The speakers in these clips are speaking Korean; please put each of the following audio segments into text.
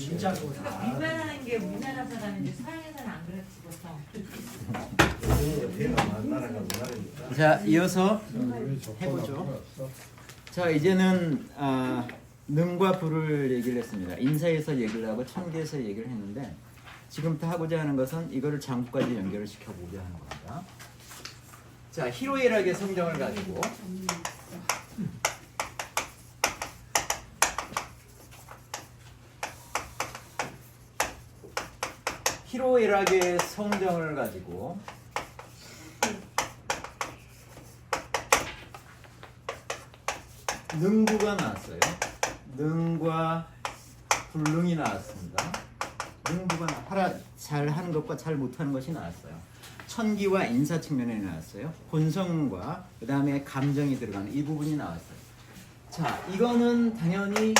진짜로 민간하는 게 우리나라 사람인데 서양에서는 안 그랬지 보통. 자, 이어서 해보죠. 자, 이제는 능과 부를 얘기를 했습니다. 인사에서 얘기를 하고 천계에서 얘기를 했는데 지금부터 하고자 하는 것은 이거를 장부까지 연결을 시켜보자 하는 겁니다. 자, 희로애락의 성정을 가지고 희로애락의 성정을 가지고 능부가 나왔어요. 능과 불능이 나왔습니다. 능부가 잘 하는 것과 잘 못하는 것이 나왔어요. 천기와 인사 측면에 나왔어요. 본성과 그 다음에 감정이 들어가는 이 부분이 나왔어요. 자, 이거는 당연히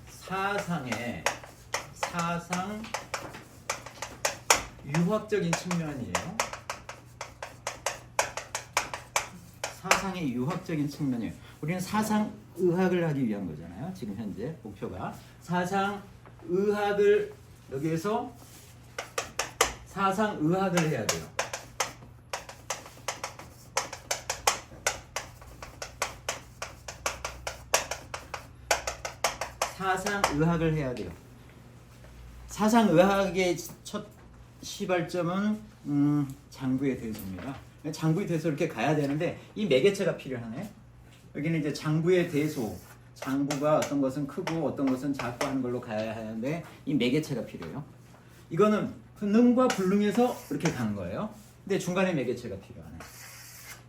사상 유학적인 측면이에요. 사상의 유학적인 측면이에요. 우리는 사상 의학을 하기 위한 거잖아요. 지금 현재 목표가 사상 의학을 여기에서 사상 의학을 해야 돼요. 사상 의학을 해야 돼요. 사상 의학의 첫 시발점은 장부의 대소입니다. 장부의 대소 이렇게 가야 되는데 이 매개체가 필요하네. 여기는 이제 장부의 대소, 장부가 어떤 것은 크고 어떤 것은 작고 하는 걸로 가야 하는데 이 매개체가 필요해요. 이거는 능과 불능에서 이렇게 간 거예요. 근데 중간에 매개체가 필요하네.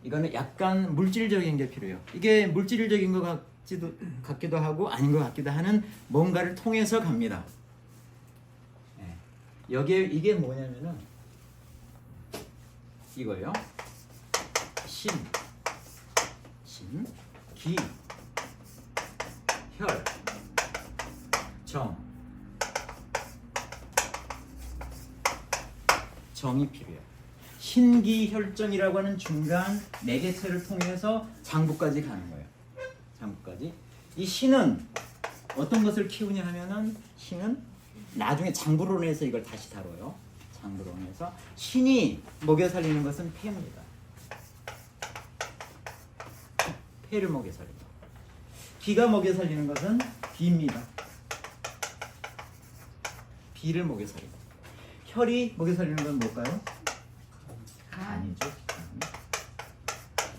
이거는 약간 물질적인 게 필요해요. 이게 물질적인 것 같기도 하고 아닌 것 같기도 하는 뭔가를 통해서 갑니다. 네. 여기에 이게 뭐냐면은 이거요. 신, 기, 혈, 정이 필요해요. 신기혈정이라고 하는 중간 매개체를 통해서 장부까지 가는 거예요. 장부까지. 이 신은 어떤 것을 키우냐 하면은 신은 나중에 장부론에서 이걸 다시 다뤄요. 장부론에서 신이 먹여 살리는 것은 폐입니다. 폐를 먹여 살린다. 기가 먹여 살리는 것은 비입니다. 비를 먹여 살린다. 혈이 먹여 살리는 건 뭘까요? 간이죠.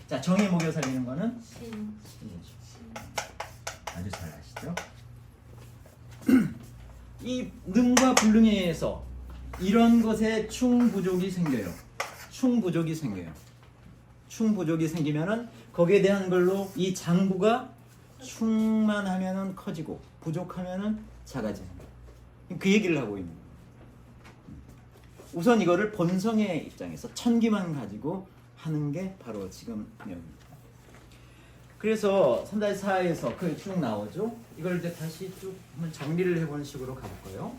자, 정이 먹여 살리는 거는 신이죠. 아주 잘 아시죠? 이 능과 불능에 의해서 이런 것에 충부족이 생겨요. 충부족이 생기면은 거기에 대한 걸로 이 장부가 충만하면은 커지고 부족하면은 작아지는 거예요. 그 얘기를 하고 있는 거예요. 우선 이거를 본성의 입장에서 천기만 가지고 하는 게 바로 지금 내용입니다. 그래서 3-4에서 그 쭉 나오죠. 이걸 이제 다시 쭉 한번 정리를 해보는 식으로 가볼까요?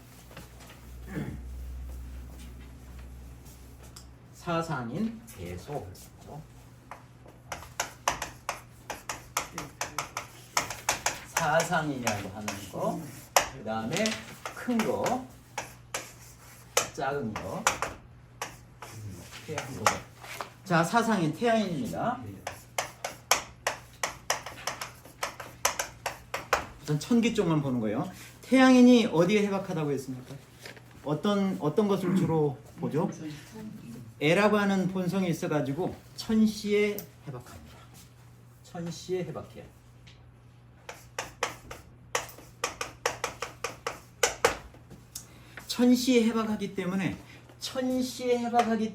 사상인 대소. 사상이라고 하는 거, 그 다음에 큰 거, 작은 거, 태양인 거. 자, 사상인 태양인입니다. 우선 천기 쪽만 보는 거예요. 태양인이 어디에 해박하다고 했습니까? 어떤 것을 주로 보죠? 애라고 하는 본성이 있어가지고 천시에 해박합니다. 천시에 해박해요. 천시에 해박하기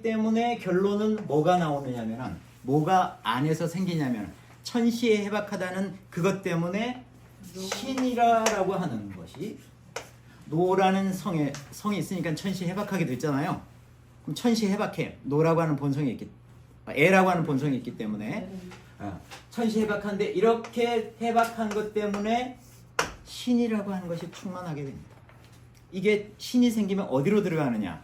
때문에 결론은 뭐가 나오느냐면 뭐가 안에서 생기냐면 천시에 해박하다는 그것 때문에 신이라고 하는 것이 노라는 성이 있으니까 천시에 해박하게 됐잖아요. 그럼 천시에 해박해. 노라고 하는 본성이 있기, 애라고 하는 본성이 있기 때문에 천시에 해박한데 이렇게 해박한 것 때문에 신이라고 하는 것이 충만하게 됩니다. 이게 신이 생기면 어디로 들어가느냐?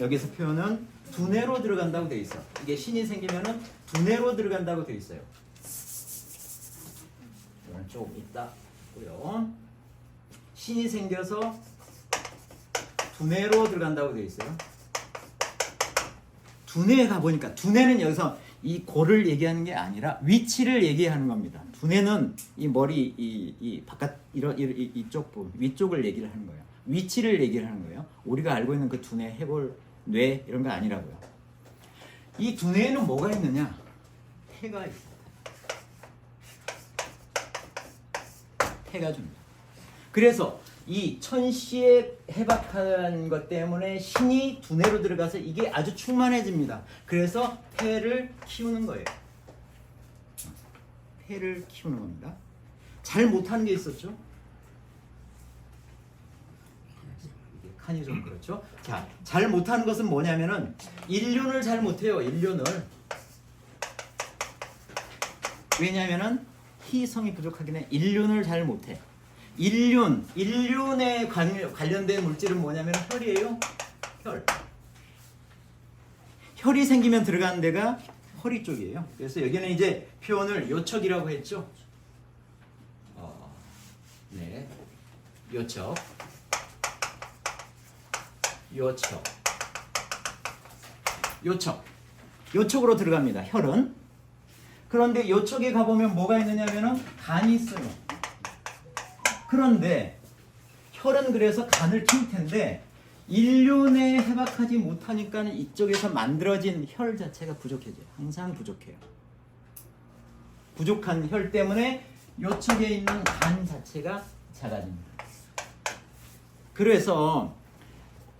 여기서 표현은 두뇌로 들어간다고 되어 있어. 이게 신이 생기면은 두뇌로 들어간다고 되어 있어요. 이건 조금 있다. 고요. 신이 생겨서 두뇌로 들어간다고 되어 있어요. 두뇌에 가보니까 두뇌는 여기서 이 골을 얘기하는 게 아니라 위치를 얘기하는 겁니다. 두뇌는 이 머리 이 바깥 이쪽 부분 위쪽을 얘기를 하는 거예요. 위치를 얘기를 하는 거예요. 우리가 알고 있는 그 두뇌, 해골, 뇌 이런 거 아니라고요. 이 두뇌에는 뭐가 있느냐? 폐가 있어요. 폐가 줍니다. 그래서 이 천시에 해박한 것 때문에 신이 두뇌로 들어가서 이게 아주 충만해집니다. 그래서 폐를 키우는 거예요. 폐를 키우는 겁니다. 잘 못하는 게 있었죠? 칸이 좀 그렇죠? 자, 잘 못하는 것은 뭐냐면은 일륜을 잘 못해요. 일륜을. 왜냐면은 희성이 부족하긴 해. 일륜을 잘 못해. 일륜에 관련된 물질은 뭐냐면 혈이에요. 혈. 혈이 생기면 들어가는 데가 허리 쪽이에요. 그래서 여기는 이제 표현을 요척이라고 했죠. 네, 요척. 요척으로 들어갑니다. 혈은. 그런데 요척에 가보면 뭐가 있느냐면은 간이 있어요. 그런데 혈은 그래서 간을 키울 텐데 일륜에 해박하지 못하니까 이쪽에서 만들어진 혈 자체가 부족해져요. 항상 부족해요. 부족한 혈 때문에 요척에 있는 간 자체가 작아집니다. 그래서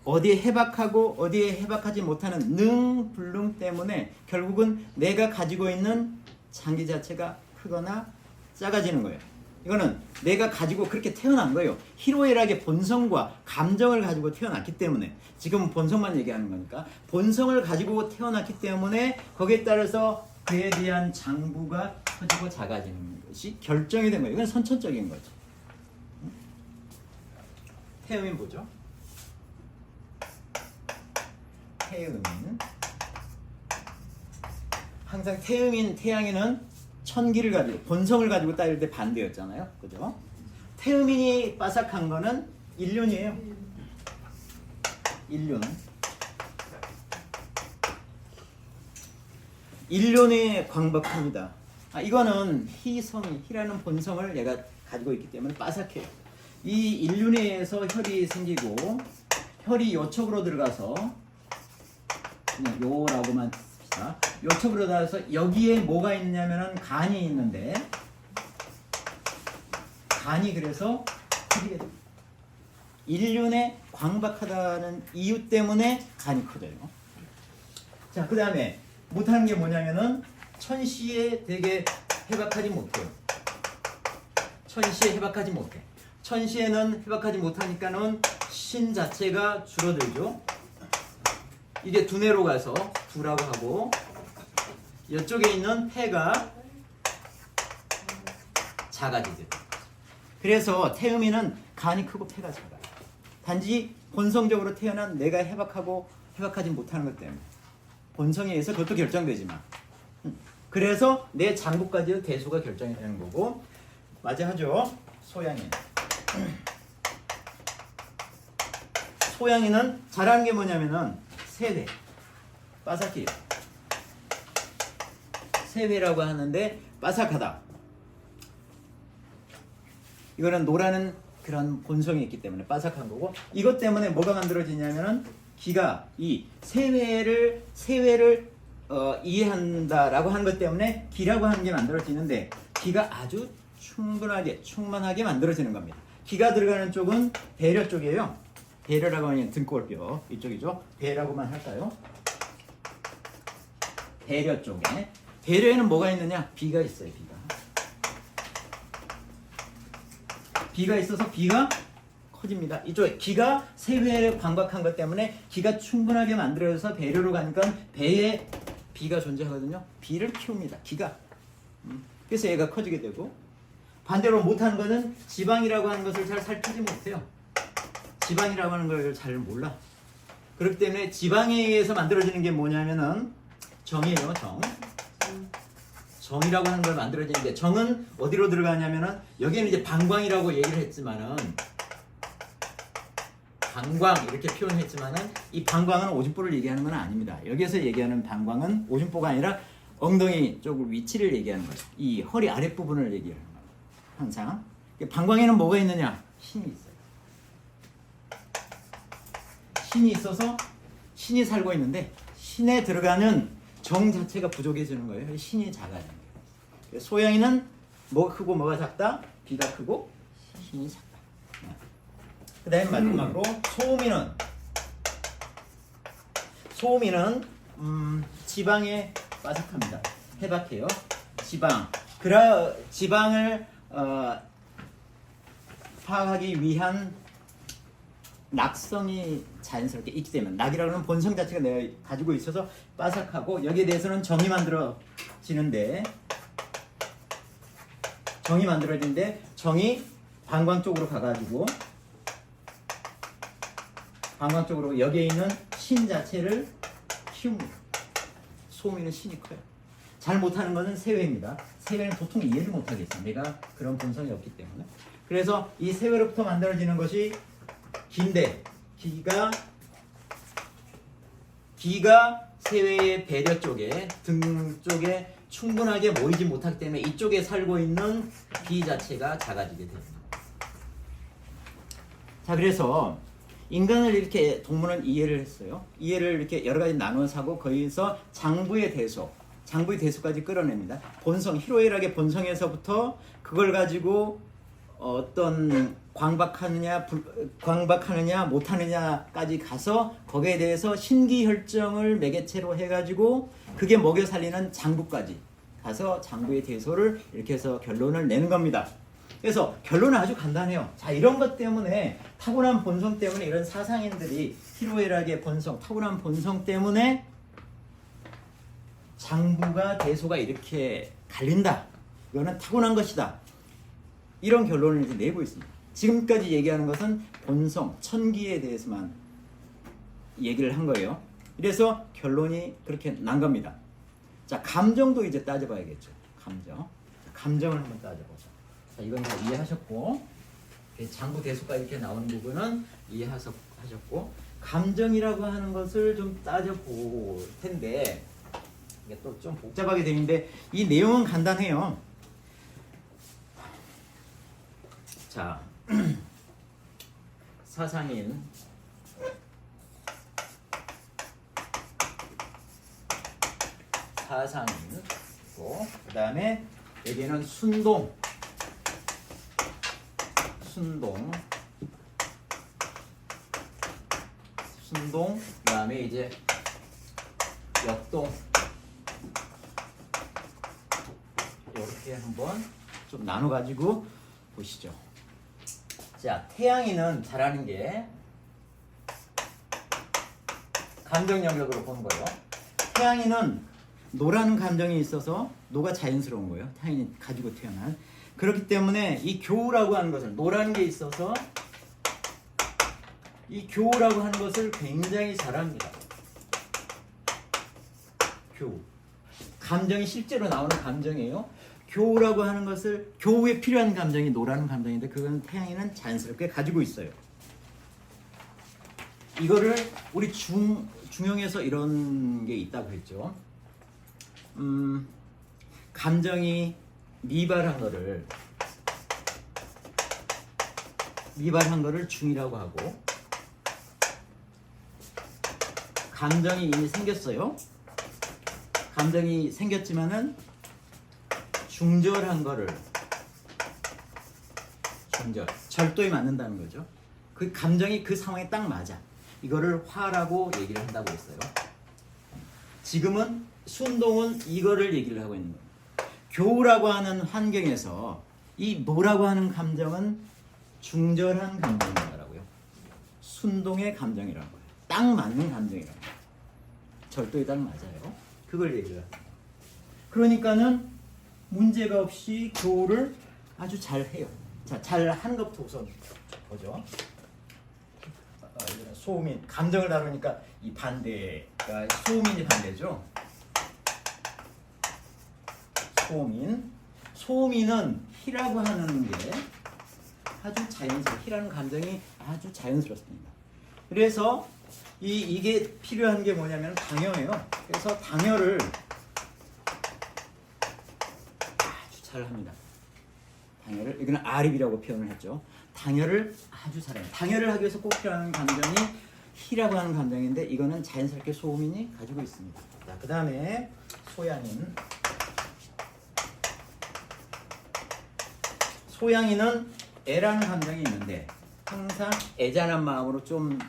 어디에 해박하고 어디에 해박하지 못하는 능불능 때문에 결국은 내가 가지고 있는 장기 자체가 크거나 작아지는 거예요. 이거는 내가 가지고 그렇게 태어난 거예요. 희로애락의 본성과 감정을 가지고 태어났기 때문에, 지금 본성만 얘기하는 거니까 본성을 가지고 태어났기 때문에 거기에 따라서 그에 대한 장부가 커지고 작아지는 것이 결정이 된 거예요. 이건 선천적인 거죠. 태음인 보죠. 태음인, 항상 태음인 태양에는 천기를 가지고 본성을 가지고 따질 때 반대였잖아요. 그죠? 태음인이 빠삭한 거는 일륜이에요. 일륜이 광박합니다. 이거는 희라는 본성을 얘가 가지고 있기 때문에 빠삭해요. 이 일륜에 의해서 혈이 생기고 혈이 요척으로 들어가서 그냥 요라고만 씁시다. 요척으로 들어가서 여기에 뭐가 있냐면은 간이 있는데 간이 그래서 커지게 됩니다. 일륜에 광박하다는 이유 때문에 간이 커져요. 자, 그 다음에 못하는 게 뭐냐면은 천시에 되게 해박하지 못해요. 천시에 해박하지 못해. 천시에는 해박하지 못하니까는 신 자체가 줄어들죠. 이게 두뇌로 가서 두라고 하고 이쪽에 있는 폐가 작아지죠. 그래서 태음이는 간이 크고 폐가 작아요. 단지 본성적으로 태어난 내가 해박하고 해박하지 못하는 것 때문에, 본성에 의해서 그것도 결정되지만, 그래서 내 장부까지도 대수가 결정이 되는 거고, 맞이하죠. 소양이는 잘하는 게 뭐냐면은 세회, 빠삭해요. 세회라고 하는데 빠삭하다. 이거는 노라는 그런 본성이 있기 때문에 빠삭한 거고, 이것 때문에 뭐가 만들어지냐면은 기가 이 세회를 이해한다라고 하는 것 때문에 기라고 하는 게 만들어지는데, 기가 아주 충만하게 만들어지는 겁니다. 기가 들어가는 쪽은 배려 쪽이에요. 배려라고 하면 등골뼈 이쪽이죠. 배라고만 할까요? 배려 쪽에. 배려에는 뭐가 있느냐? 비가 있어요. 비가 있어서 비가 커집니다. 이쪽에 기가 세회에 광박한 것 때문에 기가 충분하게 만들어져서 배려로 가니까 배에 비가 존재하거든요. 비를 키웁니다. 기가. 그래서 얘가 커지게 되고, 반대로 못하는 거는 지방이라고 하는 것을 잘 살피지 못해요. 지방이라고 하는 걸 잘 몰라. 그렇기 때문에 지방에 의해서 만들어지는 게 뭐냐면은 정이에요. 정이라고 하는 걸 만들어지는데, 정은 어디로 들어가냐면은 여기는 이제 방광이라고 얘기를 했지만은 방광 이렇게 표현했지만은 이 방광은 오줌보를 얘기하는 건 아닙니다. 여기서 얘기하는 방광은 오줌보가 아니라 엉덩이 쪽 위치를 얘기하는 거죠. 이 허리 아랫부분을 얘기하는 거예요. 항상 방광에는 뭐가 있느냐? 신이 있어요. 신이 있어서 신이 살고 있는데 신에 들어가는 정 자체가 부족해지는 거예요. 신이 작아지는 거예요. 소양이는 뭐가 크고 뭐가 작다? 비가 크고 신이 작다. 그 다음에 마지막으로 소음이는 지방에 빠삭합니다. 해박해요. 지방을 파악하기 위한 낙성이 자연스럽게 있기 때문에 낙이라고 하는 본성 자체가 내가 가지고 있어서 바삭하고 여기에 대해서는 정이 만들어지는데 정이 방광 쪽으로 가가지고 방광 쪽으로 여기에 있는 신 자체를 키웁니다. 소음이는 신이 커요. 잘 못하는 것은 세회입니다. 세회는 보통 이해를 못하겠어요. 내가 그런 본성이 없기 때문에. 그래서 이 세회로부터 만들어지는 것이 기인데 기가 세회의 배려 쪽에 등 쪽에 충분하게 모이지 못하기 때문에 이쪽에 살고 있는 기 자체가 작아지게 됩니다. 자, 그래서 인간을 이렇게 동물은 이해를 했어요. 이해를 이렇게 여러 가지 나눠서 하고 거기서 장부의 대소까지 끌어냅니다. 본성, 희로애락의 본성에서부터 그걸 가지고 어떤 광박하느냐 못하느냐까지 가서 거기에 대해서 신기혈정을 매개체로 해가지고 그게 먹여 살리는 장부까지 가서 장부의 대소를 이렇게 해서 결론을 내는 겁니다. 그래서 결론은 아주 간단해요. 자, 이런 것 때문에 타고난 본성 때문에 이런 사상인들이 희로애락의 본성, 타고난 본성 때문에 장부가 대소가 이렇게 갈린다. 이거는 타고난 것이다. 이런 결론을 이제 내고 있습니다. 지금까지 얘기하는 것은 본성, 천기에 대해서만 얘기를 한 거예요. 그래서 결론이 그렇게 난 겁니다. 자, 감정도 이제 따져봐야겠죠. 감정을 한번 따져보자. 자, 이건 다 이해하셨고, 장부 대소가 이렇게 나오는 부분은 이해하셨고, 감정이라고 하는 것을 좀 따져볼 텐데, 이게 또 좀 복잡하게 되는데, 이 내용은 간단해요. 자, 사상인 있고, 그 다음에 여기는 순동, 그 다음에 이제 역동, 이렇게 한번 좀 나눠가지고 보시죠. 자, 태양이는 잘하는 게 감정 영역으로 보는 거예요. 태양이는 노라는 감정이 있어서 노가 자연스러운 거예요. 태양이 가지고 태어난. 그렇기 때문에 이 교우라고 하는 것을, 노라는 게 있어서 이 교우라고 하는 것을 굉장히 잘합니다. 교우. 감정이 실제로 나오는 감정이에요. 교우라고 하는 것을, 교우에 필요한 감정이 노라는 감정인데 그건 태양이는 자연스럽게 가지고 있어요. 이거를 우리 중용에서 이런 게 있다고 했죠. 감정이 미발한 거를 중이라고 하고, 감정이 이미 생겼어요. 감정이 생겼지만은 중절한 거를 절도에 맞는다는 거죠. 그 감정이 그 상황에 딱 맞아. 이거를 화라고 얘기를 한다고 했어요. 지금은 순동은 이거를 얘기를 하고 있는 거예요. 교우라고 하는 환경에서 이 뭐라고 하는 감정은 중절한 감정이라고요. 순동의 감정이라는 거예요. 딱 맞는 감정이라는 거예요. 절도에 딱 맞아요. 그걸 얘기를 합니다. 그러니까는 문제가 없이 교우를 아주 잘 해요. 자, 잘 하는 것부터 우선 보죠. 소음인, 감정을 다루니까 이 반대가 소음인이 반대죠. 소음인은 희라고 하는 게 아주 희라는 감정이 아주 자연스럽습니다. 그래서 이게 필요한 게 뭐냐면 당여예요. 그래서 당여를 아주 잘합니다. 당여를 이거는 아립이라고 표현을 했죠. 당여를 아주 잘해요. 당여를 하기 위해서 꼭 필요한 감정이 희라고 하는 감정인데 이거는 자연스럽게 소음인이 가지고 있습니다. 자, 그 다음에 소양인. 소양인은 애라는 감정이 있는데 항상 애잔한 마음으로 좀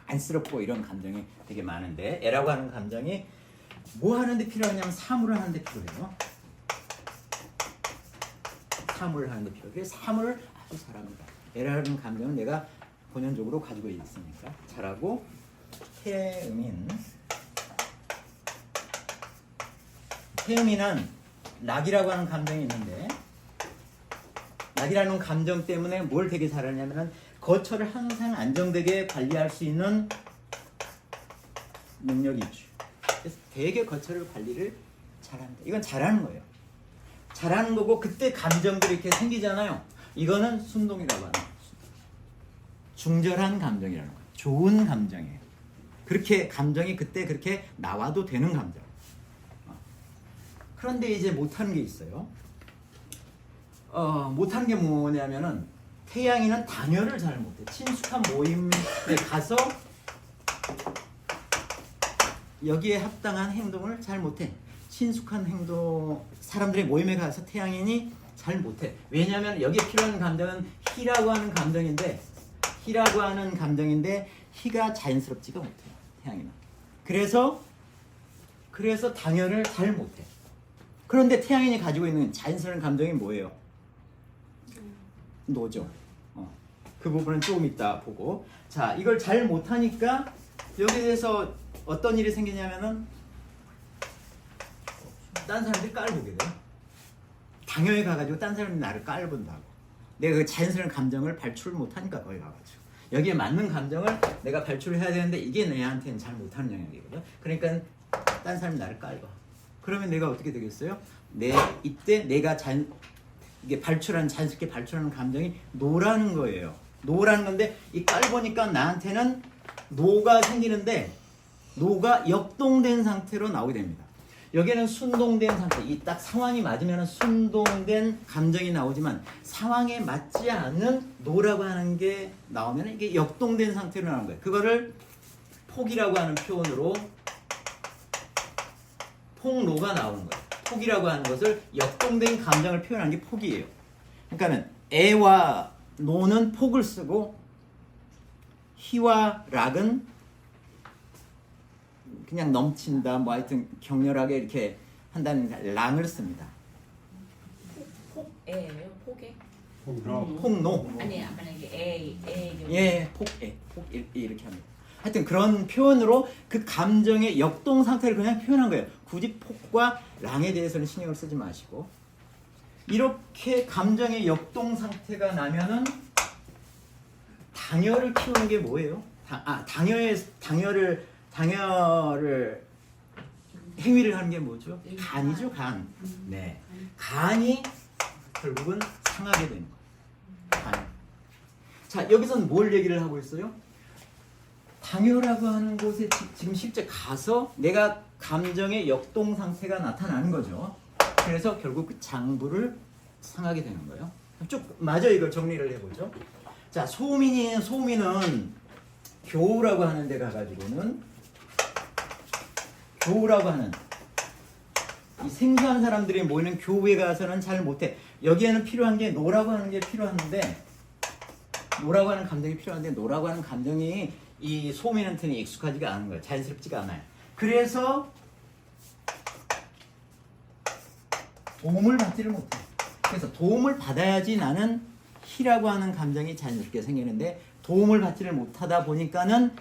안쓰럽고 이런 감정이 되게 많은데 애라고 하는 감정이 뭐 하는데 필요하냐면 사물을 하는데 필요해요. 사물을 하는데 필요해요. 그래서 사물을 아주 잘합니다. 애라는 감정은 내가 본연적으로 가지고 있으니까 잘하고. 태음인. 태음인은 낙이라고 하는 감정이 있는데 낙이라는 감정 때문에 뭘 되게 잘하냐면은 거처를 항상 안정되게 관리할 수 있는 능력이 있죠. 그래서 되게 거처를 관리를 잘합니다. 이건 잘하는 거예요. 잘하는 거고 그때 감정들이 이렇게 생기잖아요. 이거는 순동이라고 하는 거예요. 중절한 감정이라는 거예요. 좋은 감정이에요. 그렇게 감정이 그때 그렇게 나와도 되는 감정. 그런데 이제 못하는 게 있어요. 못하는 게 뭐냐면은 태양이는 당여를 잘 못해. 친숙한 모임에 가서 여기에 합당한 행동을 잘 못해. 친숙한 행동, 사람들의 모임에 가서 태양인이 잘 못해. 왜냐하면 여기에 필요한 감정은 희라고 하는 감정인데 희가 자연스럽지가 못해요. 태양인은. 그래서 당여를 잘 못해. 그런데 태양인이 가지고 있는 자연스러운 감정이 뭐예요? 노죠. 그 부분은 조금 이따 보고. 자, 이걸 잘 못하니까 여기에 대해서 어떤 일이 생기냐면은 딴 사람들이 깔보게 돼요. 당연히 가가지고 딴 사람이 나를 깔본다고. 내가 그 자연스러운 감정을 발출을 못하니까 거기 가가지고 여기에 맞는 감정을 내가 발출을 해야 되는데 이게 내한테는 잘 못하는 영역이거든. 그러니까 딴 사람이 나를 깔봐. 그러면 내가 어떻게 되겠어요? 이때 내가 이게 자연스럽게 발출하는 감정이 노라는 거예요. 노라는 건데 이 깔보니까 나한테는 노가 생기는데 노가 역동된 상태로 나오게 됩니다. 여기는 순동된 상태, 이 딱 상황이 맞으면 순동된 감정이 나오지만 상황에 맞지 않는 노라고 하는 게 나오면 이게 역동된 상태로 나오는 거예요. 그거를 폭이라고 하는 표현으로 폭노가 나오는 거예요. 폭이라고 하는 것을 역동된 감정을 표현하는 게 폭이에요. 그러니까는 애와 노는 폭을 쓰고 희와 락은 그냥 넘친다, 뭐 하여튼 격렬하게 이렇게 한다는 랑을 씁니다. 폭애예요? 폭애? 폭노. 아니 만약에 애. 예, 폭 이렇게 합니다. 하여튼 그런 표현으로 그 감정의 역동 상태를 그냥 표현한 거예요. 굳이 폭과 랑에 대해서는 신경을 쓰지 마시고 이렇게 감정의 역동 상태가 나면은 당여를 키우는 게 뭐예요? 당여를 행위를 하는 게 뭐죠? 간이죠, 간. 네, 간이 결국은 상하게 되는 거예요. 간. 자, 여기서는 뭘 얘기를 하고 있어요? 당여라고 하는 곳에 지금 실제 가서 내가 감정의 역동 상태가 나타나는 거죠. 그래서 결국 그 장부를 상하게 되는 거예요. 쭉 마저 이걸 정리를 해보죠. 자, 소음인은 교우라고 하는 데 가가지고는 교우라고 하는 이 생소한 사람들이 모이는 교우에 가서는 잘 못해. 여기에는 필요한 게 노라고 하는 게 필요한데 노라고 하는 감정이 필요한데 노라고 하는 감정이 이 소음인한테는 익숙하지가 않은 거예요. 자연스럽지가 않아요. 그래서 도움을 받지를 못해. 그래서 도움을 받아야지 나는 희라고 하는 감정이 자연스럽게 생기는데 도움을 받지를 못하다 보니까는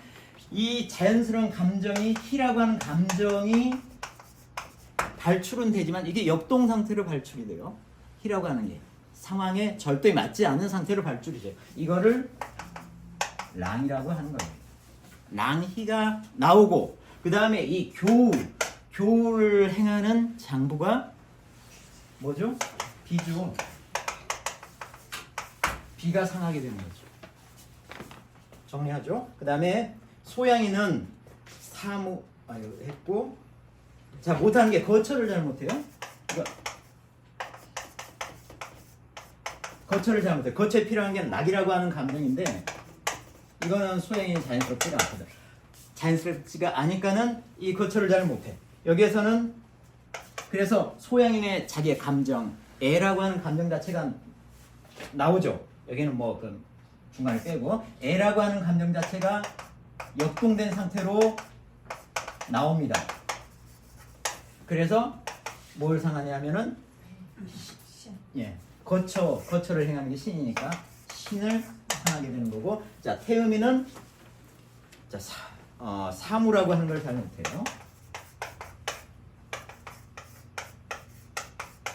이 자연스러운 감정이 희라고 하는 감정이 발출은 되지만 이게 역동 상태로 발출이 돼요. 희라고 하는 게 상황에 절대 맞지 않는 상태로 발출이 돼요. 이거를 랑이라고 하는 거예요. 랑희가 나오고 그 다음에 이 교우를 행하는 장부가 뭐죠? 비죠. 비가 상하게 되는 거죠. 정리하죠. 그 다음에 소양이는 사무 했고, 자 못하는 게 거처를 잘 못해요. 이거 거처를 잘 못해. 거처에 필요한 게 낙이라고 하는 감정인데 이거는 소양이 자연스럽지가 않거든. 자연스럽지가 않으니까는 이 거처를 잘 못해. 여기에서는 그래서 소양인의 자기의 감정, 애라고 하는 감정 자체가 나오죠. 여기는 뭐 그 중간에 빼고 애라고 하는 감정 자체가 역동된 상태로 나옵니다. 그래서 뭘 상하냐면은 예, 거처를 행하는 게 신이니까 신을 상하게 되는 거고, 자 태음이는 자 사무라고 하는 걸 잘 못해요.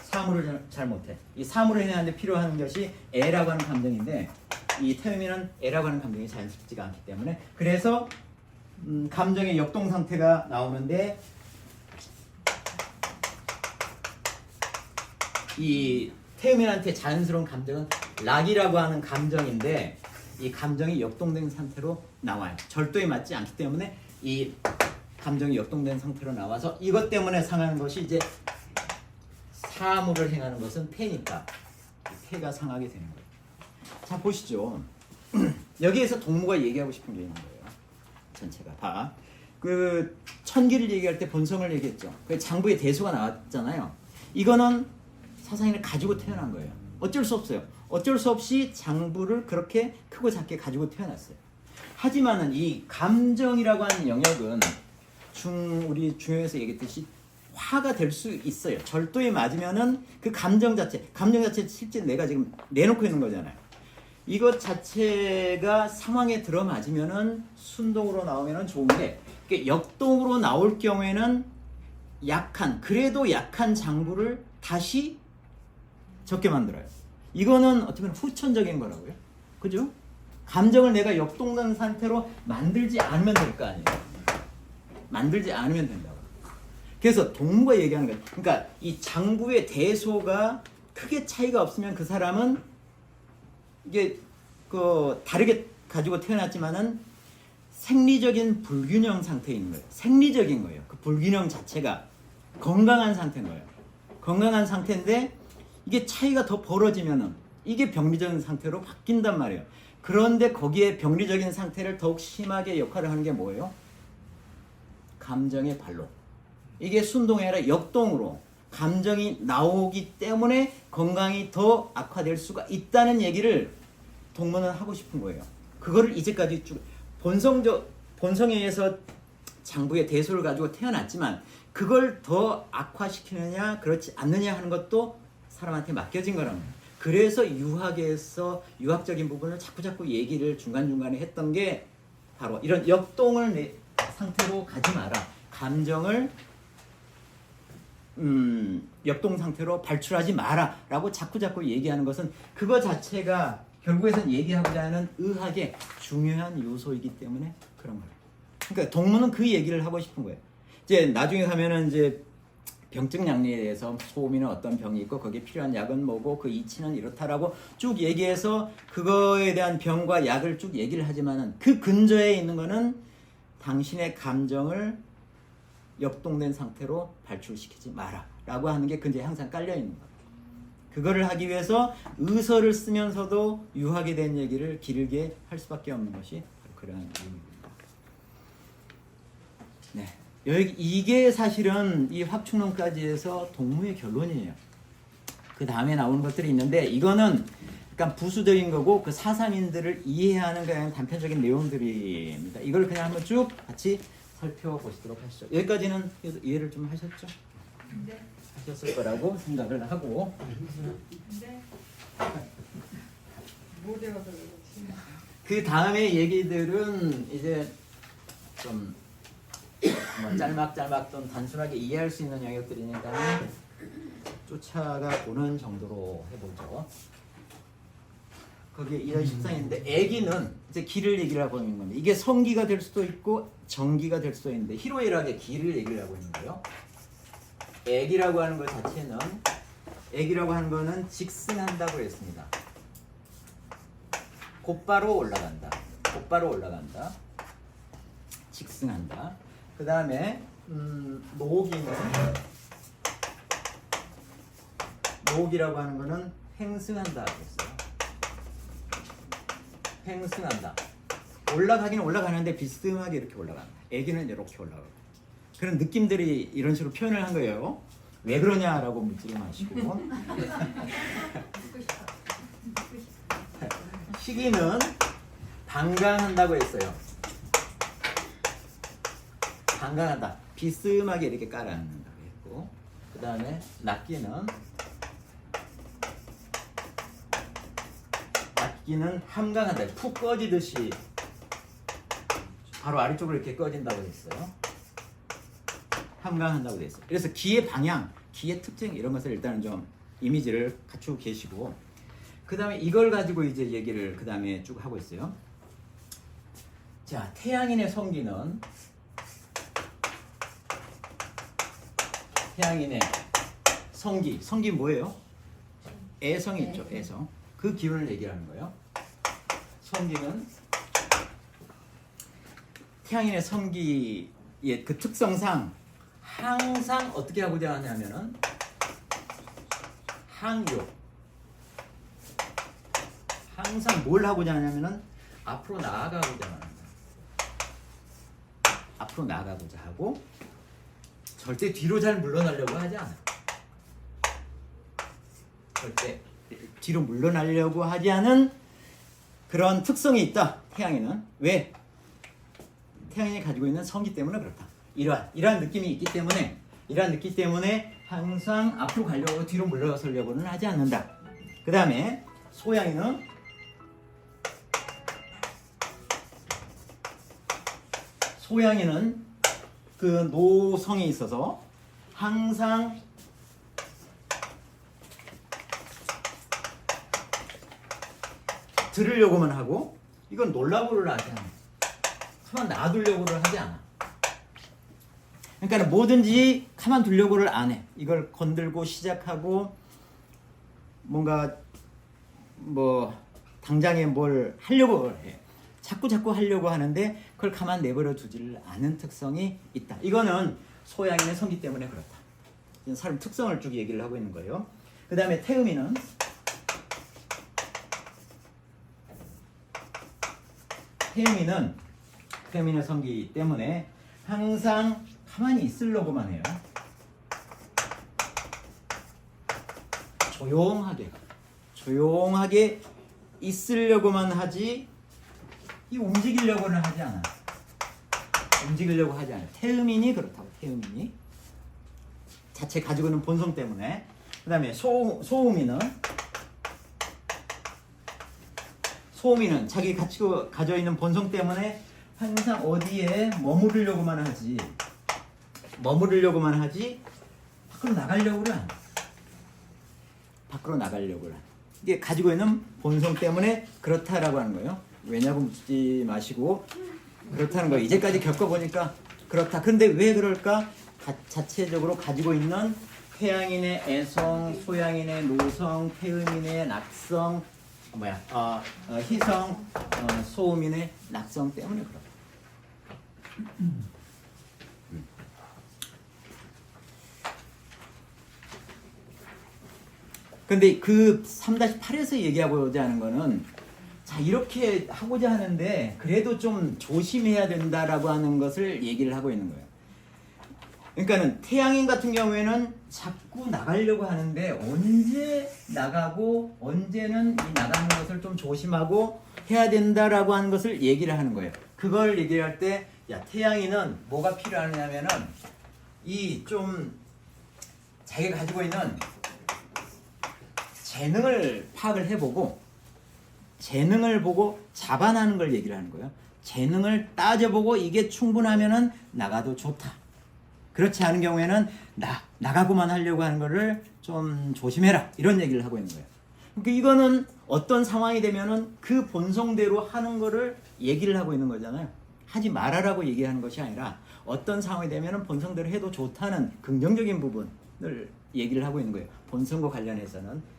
사무를 잘 못해. 이 사무를 행하는데 필요한 것이 애라고 하는 감정인데 이 태음이는 애라고 하는 감정이 자연스럽지가 않기 때문에 그래서 감정의 역동 상태가 나오는데 이 태음인한테 자연스러운 감정은 락이라고 하는 감정인데 이 감정이 역동된 상태로 나와요. 절도에 맞지 않기 때문에 이 감정이 역동된 상태로 나와서 이것 때문에 상하는 것이 이제 사무를 행하는 것은 태니까 태가 상하게 되는 거예요. 자 보시죠. 여기에서 동무가 얘기하고 싶은 게 있는 거예요. 전체가 다. 그 천기를 얘기할 때 본성을 얘기했죠. 그 장부의 대소가 나왔잖아요. 이거는 사상인을 가지고 태어난 거예요. 어쩔 수 없어요. 어쩔 수 없이 장부를 그렇게 크고 작게 가지고 태어났어요. 하지만은 이 감정이라고 하는 영역은 우리 중요에서 얘기했듯이 화가 될 수 있어요. 절도에 맞으면은 그 감정 자체 실제 내가 지금 내놓고 있는 거잖아요. 이것 자체가 상황에 들어맞으면은 순동으로 나오면은 좋은데 역동으로 나올 경우에는 그래도 약한 장부를 다시 적게 만들어요. 이거는 어떻게 보면 후천적인 거라고요. 그죠? 감정을 내가 역동된 상태로 만들지 않으면 될 거 아니에요. 만들지 않으면 된다고. 그래서 동무가 얘기하는 거예요. 그러니까 이 장부의 대소가 크게 차이가 없으면 그 사람은 이게 다르게 가지고 태어났지만은 생리적인 불균형 상태에 있는 거예요. 생리적인 거예요. 그 불균형 자체가 건강한 상태인 거예요. 건강한 상태인데 이게 차이가 더 벌어지면은 이게 병리적인 상태로 바뀐단 말이에요. 그런데 거기에 병리적인 상태를 더욱 심하게 역할을 하는 게 뭐예요? 감정의 반론. 이게 순동이 아니라 역동으로 감정이 나오기 때문에 건강이 더 악화될 수가 있다는 얘기를 동무는 하고 싶은 거예요. 그거를 이제까지 쭉 본성에 의해서 장부의 대소를 가지고 태어났지만 그걸 더 악화시키느냐 그렇지 않느냐 하는 것도 사람한테 맡겨진 거라는 거예요. 그래서 유학에서 유학적인 부분을 자꾸 얘기를 중간중간에 했던 게 바로 이런 역동을 상태로 가지 마라. 감정을 역동 상태로 발출하지 마라 라고 자꾸 얘기하는 것은 그거 자체가 결국에는 얘기하고자 하는 의학의 중요한 요소이기 때문에 그런 거예요. 그러니까 동무는 그 얘기를 하고 싶은 거예요. 이제 나중에 가면은 이제 병증 양리에 대해서 소음이나 어떤 병이 있고 거기에 필요한 약은 뭐고 그 이치는 이렇다라고 쭉 얘기해서 그거에 대한 병과 약을 쭉 얘기를 하지만은 그 근저에 있는 거는 당신의 감정을 역동된 상태로 발출시키지 마라 라고 하는 게 근저에 항상 깔려 있는 거예요. 그거를 하기 위해서 의서를 쓰면서도 유학에 대한 얘기를 길게 할 수밖에 없는 것이 바로 그러한 이유입니다. 네, 이게 사실은 이 확충론까지 해서 동무의 결론이에요. 그 다음에 나오는 것들이 있는데 이거는 약간 부수적인 거고 그 사상인들을 이해하는 그냥 단편적인 내용들입니다. 이걸 그냥 한번 쭉 같이 살펴보시도록 하시죠. 여기까지는 이해를 좀 하셨죠? 네. 하셨을 거라고 생각을 하고. 네. 그 다음에 얘기들은 이제 좀 뭐 짤막짤막 좀 단순하게 이해할 수 있는 영역들이니까 쫓아가 보는 정도로 해보죠. 거기에 2월 14일인데 애기는 이제 기를 얘기를 하고 있는 겁니다. 이게 성기가 될 수도 있고 정기가 될 수도 있는데 희로애락의 기를 얘기를 하고 있는 거예요. 애기라고 하는 것 자체는 애기라고 하는 거는 직승한다고 했습니다. 곧바로 올라간다. 곧바로 올라간다. 직승한다. 그 다음에 노기라고 하는 거는 횡승한다 그랬어요. 횡승한다. 올라가기는 올라가는데 비스듬하게 이렇게 올라간다. 애기는 이렇게 올라가고. 그런 느낌들이 이런 식으로 표현을 한 거예요. 왜 그러냐라고 묻지 마시고. 시기는 방강한다고 했어요. 방강한다. 비스듬하게 이렇게 깔아놓는다고 했고, 그 다음에 낚기는 함강한다. 푹 꺼지듯이 바로 아래쪽으로 이렇게 꺼진다고 했어요. 함강한다고 했어요. 그래서 기의 방향, 기의 특징 이런 것을 일단은 좀 이미지를 갖추고 계시고, 그 다음에 이걸 가지고 이제 얘기를 그 다음에 쭉 하고 있어요. 자, 태양인의 성기는 태양인의 성기 뭐예요? 애성이 있죠. 애성. 그 기운을 얘기하는 거예요. 성기는 태양인의 성기의 그 특성상 항상 어떻게 하고자 하냐면은 항요. 항상 뭘 하고자 하냐면은 앞으로 나아가고자 하는 거예요. 앞으로 나아가고자 하고 절대 뒤로 잘 물러나려고 하지 않아요. 절대 뒤로 물러나려고 하지 않은 그런 특성이 있다. 태양에는. 왜? 태양이 가지고 있는 성기 때문에 그렇다. 이러한 느낌이 있기 때문에 항상 앞으로 가려고 뒤로 물러서려고는 하지 않는다. 그 다음에 소양이는 그 노성이 있어서 항상 들으려고만 하고, 이건 놀라고를 하지 않아. 가만 놔두려고를 하지 않아. 그러니까 뭐든지 가만 두려고를 안 해. 이걸 건들고 시작하고 뭔가 뭐 당장에 뭘 하려고 해. 자꾸 하려고 하는데 그걸 가만 내버려 두지를 않은 특성이 있다. 이거는 소양인의 성기 때문에 그렇다. 사람 특성을 쭉 얘기를 하고 있는 거예요. 그 다음에 태음이는 태음인의 성기 때문에 항상 가만히 있으려고만 해요. 조용하게 있으려고만 하지, 움직이려고는 하지 않아. 태음인이 그렇다고. 태음인이 자체 가지고 있는 본성 때문에. 그 다음에 소음인은 자기 가지고 있는 본성 때문에 항상 어디에 머무르려고만 하지 밖으로 나가려고는 안 해. 이게 가지고 있는 본성 때문에 그렇다라고 하는 거예요. 왜냐고 묻지 마시고 그렇다는 거예요. 이제까지 겪어보니까 그렇다. 그런데 왜 그럴까? 자체적으로 가지고 있는 태양인의 애성, 소양인의 노성, 태음인의 낙성, 희성, 소음인의 낙성 때문에 그렇다. 근데 그 3-8에서 얘기하고자 하는 거는, 자, 이렇게 하고자 하는데 그래도 좀 조심해야 된다라고 하는 것을 얘기를 하고 있는 거예요. 그러니까는 태양인 같은 경우에는 자꾸 나가려고 하는데 언제 나가고 언제는 이 나가는 것을 좀 조심하고 해야 된다라고 하는 것을 얘기를 하는 거예요. 그걸 얘기할 때, 야, 태양인은 뭐가 필요하냐면은 이 좀 자기가 가지고 있는 재능을 파악을 해보고 재능을 보고 자반하는 걸 얘기를 하는 거예요. 재능을 따져보고 이게 충분하면은 나가도 좋다. 그렇지 않은 경우에는 나가고만 하려고 하는 거를 좀 조심해라. 이런 얘기를 하고 있는 거예요. 그러니까 이거는 어떤 상황이 되면은 그 본성대로 하는 거를 얘기를 하고 있는 거잖아요. 하지 말아라고 얘기하는 것이 아니라 어떤 상황이 되면은 본성대로 해도 좋다는 긍정적인 부분을 얘기를 하고 있는 거예요. 본성과 관련해서는,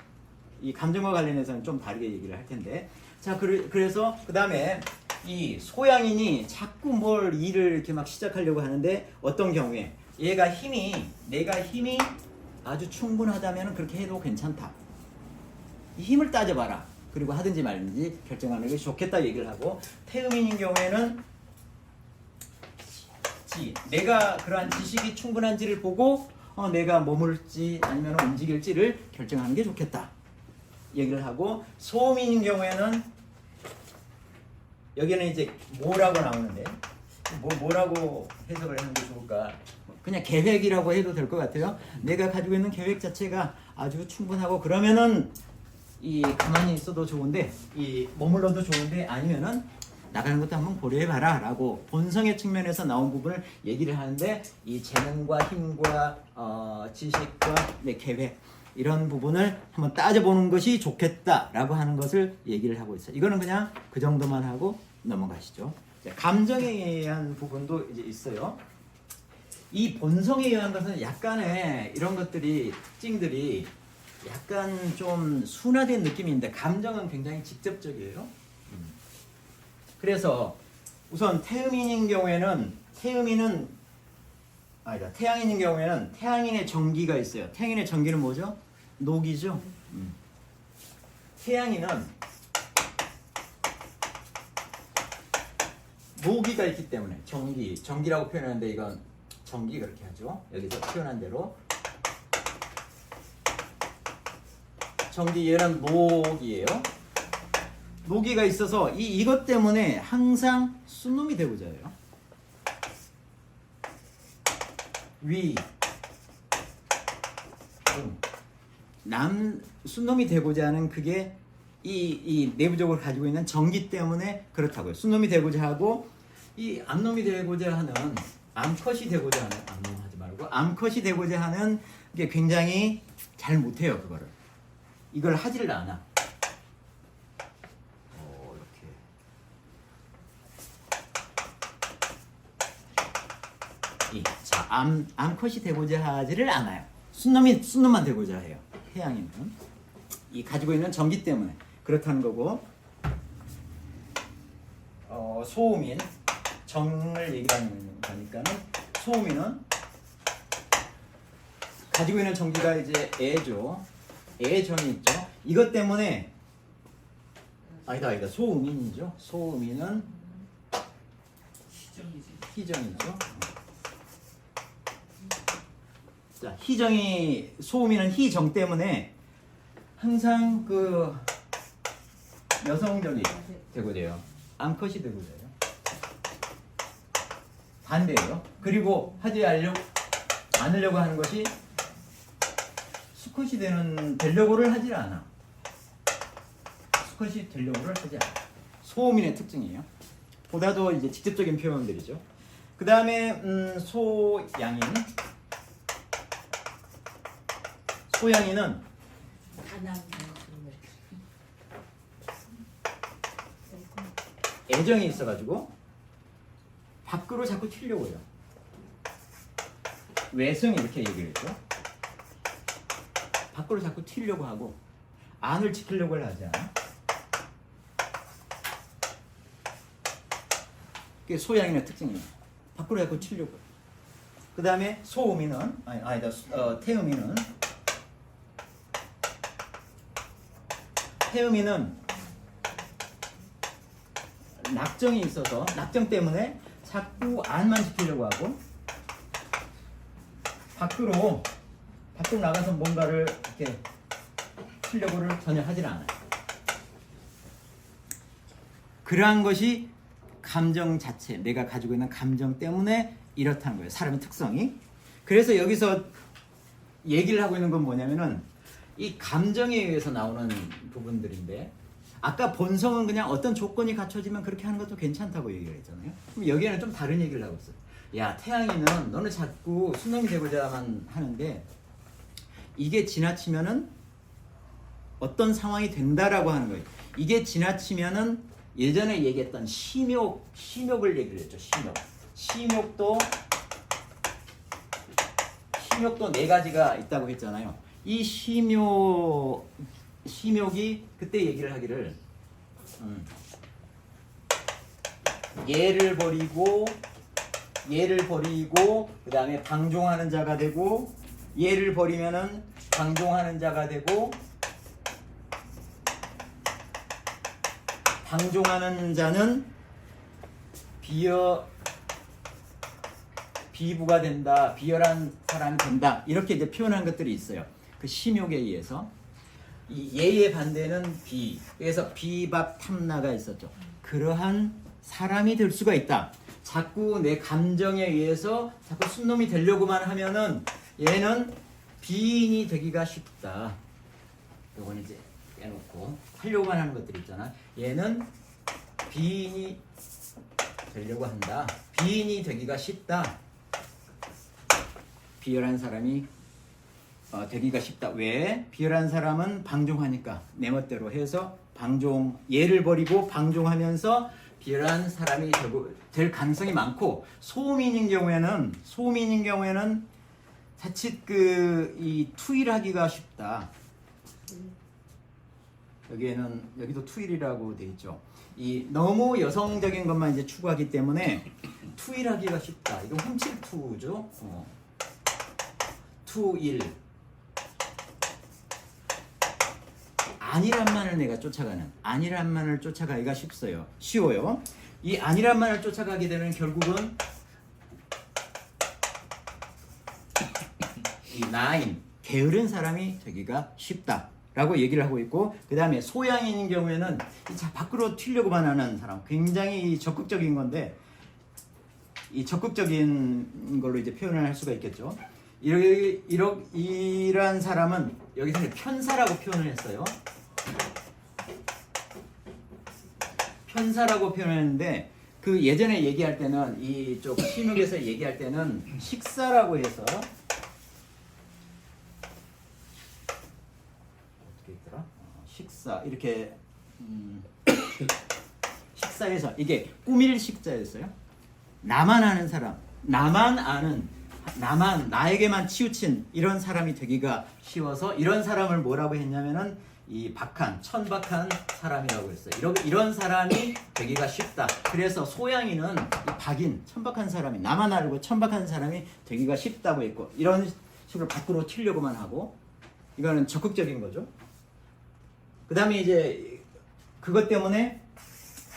이 감정과 관련해서는 좀 다르게 얘기를 할 텐데. 자, 그래서 그 다음에 이 소양인이 자꾸 뭘 일을 이렇게 막 시작하려고 하는데 어떤 경우에 내가 힘이 아주 충분하다면 그렇게 해도 괜찮다. 이 힘을 따져봐라. 그리고 하든지 말든지 결정하는 게 좋겠다 얘기를 하고, 태음인인 경우에는 내가 그러한 지식이 충분한지를 보고 내가 머물지 아니면 움직일지를 결정하는 게 좋겠다 얘기를 하고, 소음인인 경우에는 여기는 이제 뭐라고 나오는데 뭐라고 해석을 하는 게 좋을까? 그냥 계획이라고 해도 될 것 같아요. 내가 가지고 있는 계획 자체가 아주 충분하고 그러면은 이 가만히 있어도 좋은데 이 머물러도 좋은데, 아니면은 나가는 것도 한번 고려해봐라 라고 본성의 측면에서 나온 부분을 얘기를 하는데, 이 재능과 힘과 지식과 계획 이런 부분을 한번 따져보는 것이 좋겠다라고 하는 것을 얘기를 하고 있어요. 이거는 그냥 그 정도만 하고 넘어가시죠. 감정에 의한 부분도 이제 있어요. 이 본성에 의한 것은 약간의 이런 것들이 특징들이 약간 좀 순화된 느낌인데, 감정은 굉장히 직접적이에요. 그래서 우선 태음인인 경우에는 태양인인 경우에는 태양인의 정기가 있어요. 태양인의 정기는 뭐죠? 녹이죠. 태양인은 녹이가 있기 때문에 정기라고 표현하는데 이건 정기 그렇게 하죠. 여기서 표현한 대로 정기, 얘는 녹이에요. 녹이가 있어서 이것 때문에 항상 순놈이 되고자 해요. 순놈이 되고자 하는 그게 이 내부적으로 가지고 있는 정기 때문에 그렇다고요. 순놈이 되고자 하고, 이 암놈이 되고자 하는 암컷이 되고자 하는, 암놈 하지 말고 암컷이 되고자 하는 게 굉장히 잘 못해요. 그거를 이걸 하지를 않아. 이렇게 암컷이 되고자 하지를 않아요. 순놈만 되고자 해요. 태양인은 이 가지고 있는 정기 때문에 그렇다는 거고, 소음인 정을 얘기하는 거니까는 소음인은 가지고 있는 정기가 이제 애죠. 애정이 있죠. 이것 때문에 아니다. 소음인이죠. 소음인은 희정이죠. 자, 소음인은 희정 때문에 항상 그 여성적이 되고자요. 암컷이 되고자요. 반대예요. 그리고 하지 않으려고 하는 것이 수컷이 되려고를 하지 않아. 수컷이 되려고를 하지 않아. 소음인의 특징이에요. 보다도 이제 직접적인 표현들이죠. 그 다음에 소양인은 애정이 있어가지고 밖으로 자꾸 튀려고 해요. 외성 이렇게 얘기를 했죠. 밖으로 자꾸 튀려고 하고 안을 지키려고 하지 않아. 그게 소양인의 특징이에요. 밖으로 자꾸 튀려고 해요. 그 다음에 태음인은 낙정이 있어서 낙정 때문에 자꾸 안만 지키려고 하고 밖으로 나가서 뭔가를 이렇게 하려고를 전혀 하질 않아요. 그러한 것이 감정 자체, 내가 가지고 있는 감정 때문에 이렇다는 거예요. 사람의 특성이. 그래서 여기서 얘기를 하고 있는 건 뭐냐면은 이 감정에 의해서 나오는 부분들인데, 아까 본성은 그냥 어떤 조건이 갖춰지면 그렇게 하는 것도 괜찮다고 얘기를 했잖아요. 그럼 여기에는 좀 다른 얘기를 하고 있어요. 야, 태양이는 너는 자꾸 순놈이 되고자만 하는데 이게 지나치면은 어떤 상황이 된다라고 하는 거예요. 이게 지나치면은 예전에 얘기했던 심욕을 얘기를 했죠. 심욕도 네 가지가 있다고 했잖아요. 이 심욕이 그때 얘기를 하기를 얘를 버리고 그 다음에 방종하는 자가 되고 얘를 버리면은 방종하는 자가 되고 방종하는 자는 비부가 된다, 비열한 사람이 된다, 이렇게 이제 표현한 것들이 있어요. 그 심욕에 의해서. 이 예의 반대는 비. 그래서 비밥탐나가 있었죠. 그러한 사람이 될 수가 있다. 자꾸 내 감정에 의해서 자꾸 순놈이 되려고만 하면은 얘는 비인이 되기가 쉽다. 요건 이제 빼놓고 하려고만 하는 것들 있잖아. 얘는 비인이 되려고 한다. 비인이 되기가 쉽다. 비열한 사람이 되기가 쉽다. 왜? 비열한 사람은 방종하니까 내 멋대로 해서 얘를 버리고 방종하면서 비열한 사람이 될 가능성이 많고, 소민인 경우에는 자칫 이 투일하기가 쉽다. 여기도 투일이라고 돼 있죠. 이 너무 여성적인 것만 이제 추구하기 때문에 투일하기가 쉽다. 이건 훔칠 투죠. 투일. 안일함만을 내가 쫓아가는, 안일함만을 쫓아가기가 쉬워요. 이 안일함만을 쫓아가게 되면 결국은 이 나인, 게으른 사람이 되기가 쉽다라고 얘기를 하고 있고, 그 다음에 소양인인 경우에는 밖으로 튀려고만 하는 사람, 굉장히 적극적인 건데, 이 적극적인 걸로 이제 표현을 할 수가 있겠죠. 이러한 사람은 여기서 편사라고 표현을 했어요. 편사라고 표현했는데, 그 예전에 얘기할 때는 이쪽 심육에서 얘기할 때는 식사라고 해서 어떻게 있더라? 식사 이렇게 식사에서 이게 꾸밀 식자였어요. 나만 아는 사람, 나에게만 치우친 이런 사람이 되기가 쉬워서 이런 사람을 뭐라고 했냐면은 이 천박한 사람이라고 했어요. 이런 사람이 되기가 쉽다. 그래서 소양이는 이 박인, 천박한 사람이, 나만 알고 천박한 사람이 되기가 쉽다고 했고, 이런 식으로 밖으로 튀려고만 하고, 이거는 적극적인 거죠. 그 다음에 이제 그것 때문에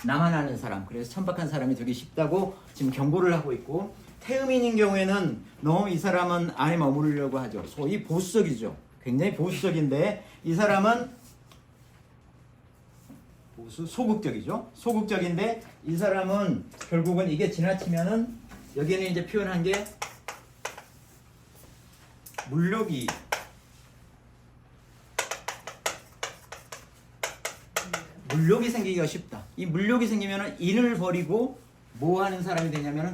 나만 아는 사람, 그래서 천박한 사람이 되기 쉽다고 지금 경고를 하고 있고, 태음인인 경우에는 너무 이 사람은 안에 머무르려고 하죠. 소위 보수적이죠. 굉장히 보수적인데, 이 사람은 소극적이죠. 소극적인데 이 사람은 결국은 이게 지나치면은, 여기는 이제 표현한 게 물욕이 생기기가 쉽다. 이 물욕이 생기면은 인을 버리고 뭐 하는 사람이 되냐면은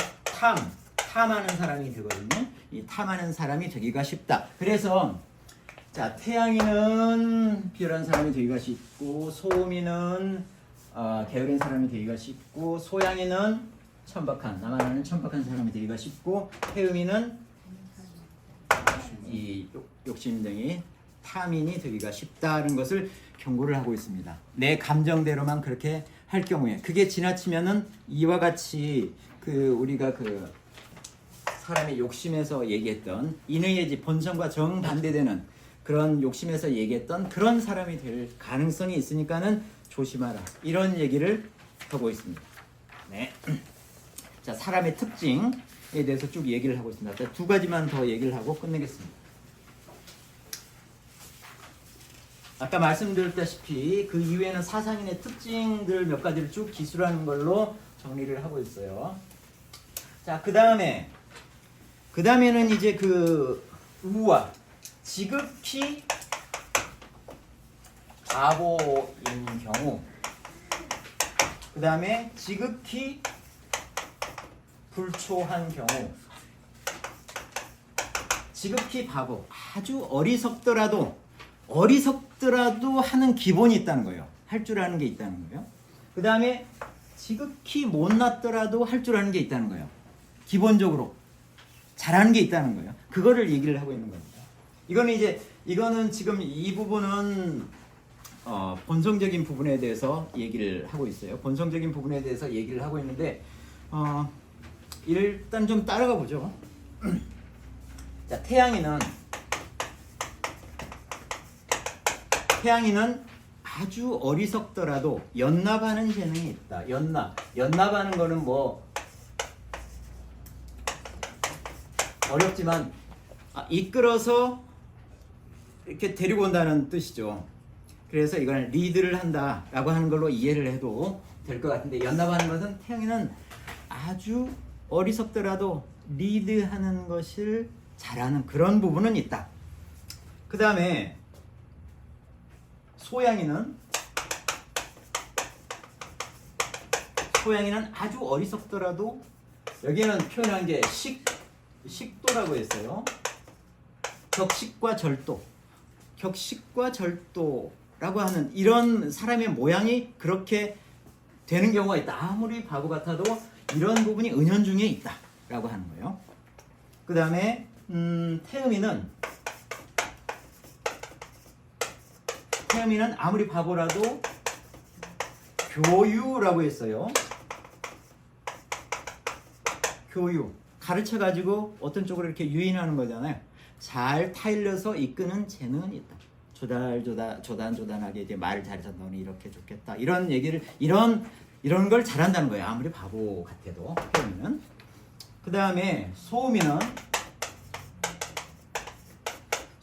탐하는 사람이 되거든요. 이 탐하는 사람이 되기가 쉽다. 그래서 자, 태양이는 비열한 사람이 되기가 쉽고, 소음이는 게으른 사람이 되기가 쉽고, 소양이는 나만 아는 천박한 사람이 되기가 쉽고, 태음이는 이 욕심쟁이 탐인이 되기가 쉽다는 것을 경고를 하고 있습니다. 내 감정대로만 그렇게 할 경우에, 그게 지나치면은 이와 같이 우리가 사람의 욕심에서 얘기했던 인의 집 본성과 정반대되는 그런 욕심에서 얘기했던 그런 사람이 될 가능성이 있으니까는 조심하라, 이런 얘기를 하고 있습니다. 네. 자, 사람의 특징에 대해서 쭉 얘기를 하고 있습니다. 자, 두 가지만 더 얘기를 하고 끝내겠습니다. 아까 말씀드렸다시피 그 이후에는 사상인의 특징들 몇 가지를 쭉 기술하는 걸로 정리를 하고 있어요. 자, 그 다음에는 이제 우와, 지극히 바보인 경우, 그 다음에 지극히 불초한 경우. 지극히 바보, 아주 어리석더라도 하는 기본이 있다는 거예요. 할 줄 아는 게 있다는 거예요. 그 다음에 지극히 못났더라도 할 줄 아는 게 있다는 거예요. 기본적으로 잘하는 게 있다는 거예요. 그거를 얘기를 하고 있는 겁니다. 이거는 지금 이 부분은 본성적인 부분에 대해서 얘기를 하고 있어요. 본성적인 부분에 대해서 얘기를 하고 있는데 일단 좀 따라가 보죠. 자, 태양이는 아주 어리석더라도 연납하는 재능이 있다. 연납하는 거는 뭐 어렵지만 이끌어서 이렇게 데리고 온다는 뜻이죠. 그래서 이걸 리드를 한다라고 하는 걸로 이해를 해도 될 것 같은데, 연납하는 것은 태양이는 아주 어리석더라도 리드하는 것을 잘하는 그런 부분은 있다. 그 다음에 소양이는 아주 어리석더라도, 여기에는 표현한 게 식도라고 했어요. 격식과 절도라고 하는 이런 사람의 모양이 그렇게 되는 경우가 있다. 아무리 바보 같아도 이런 부분이 은연중에 있다라고 하는 거예요. 그 다음에 태음이는 아무리 바보라도 교유라고 했어요. 교유, 가르쳐가지고 어떤 쪽으로 이렇게 유인하는 거잖아요. 잘 타일러서 이끄는 재능은 있다. 조단조단하게 이제 말을 잘해서 너는 이렇게 좋겠다. 이런 얘기를 이런 걸 잘한다는 거예요. 아무리 바보 같아도. 태음이는. 그 다음에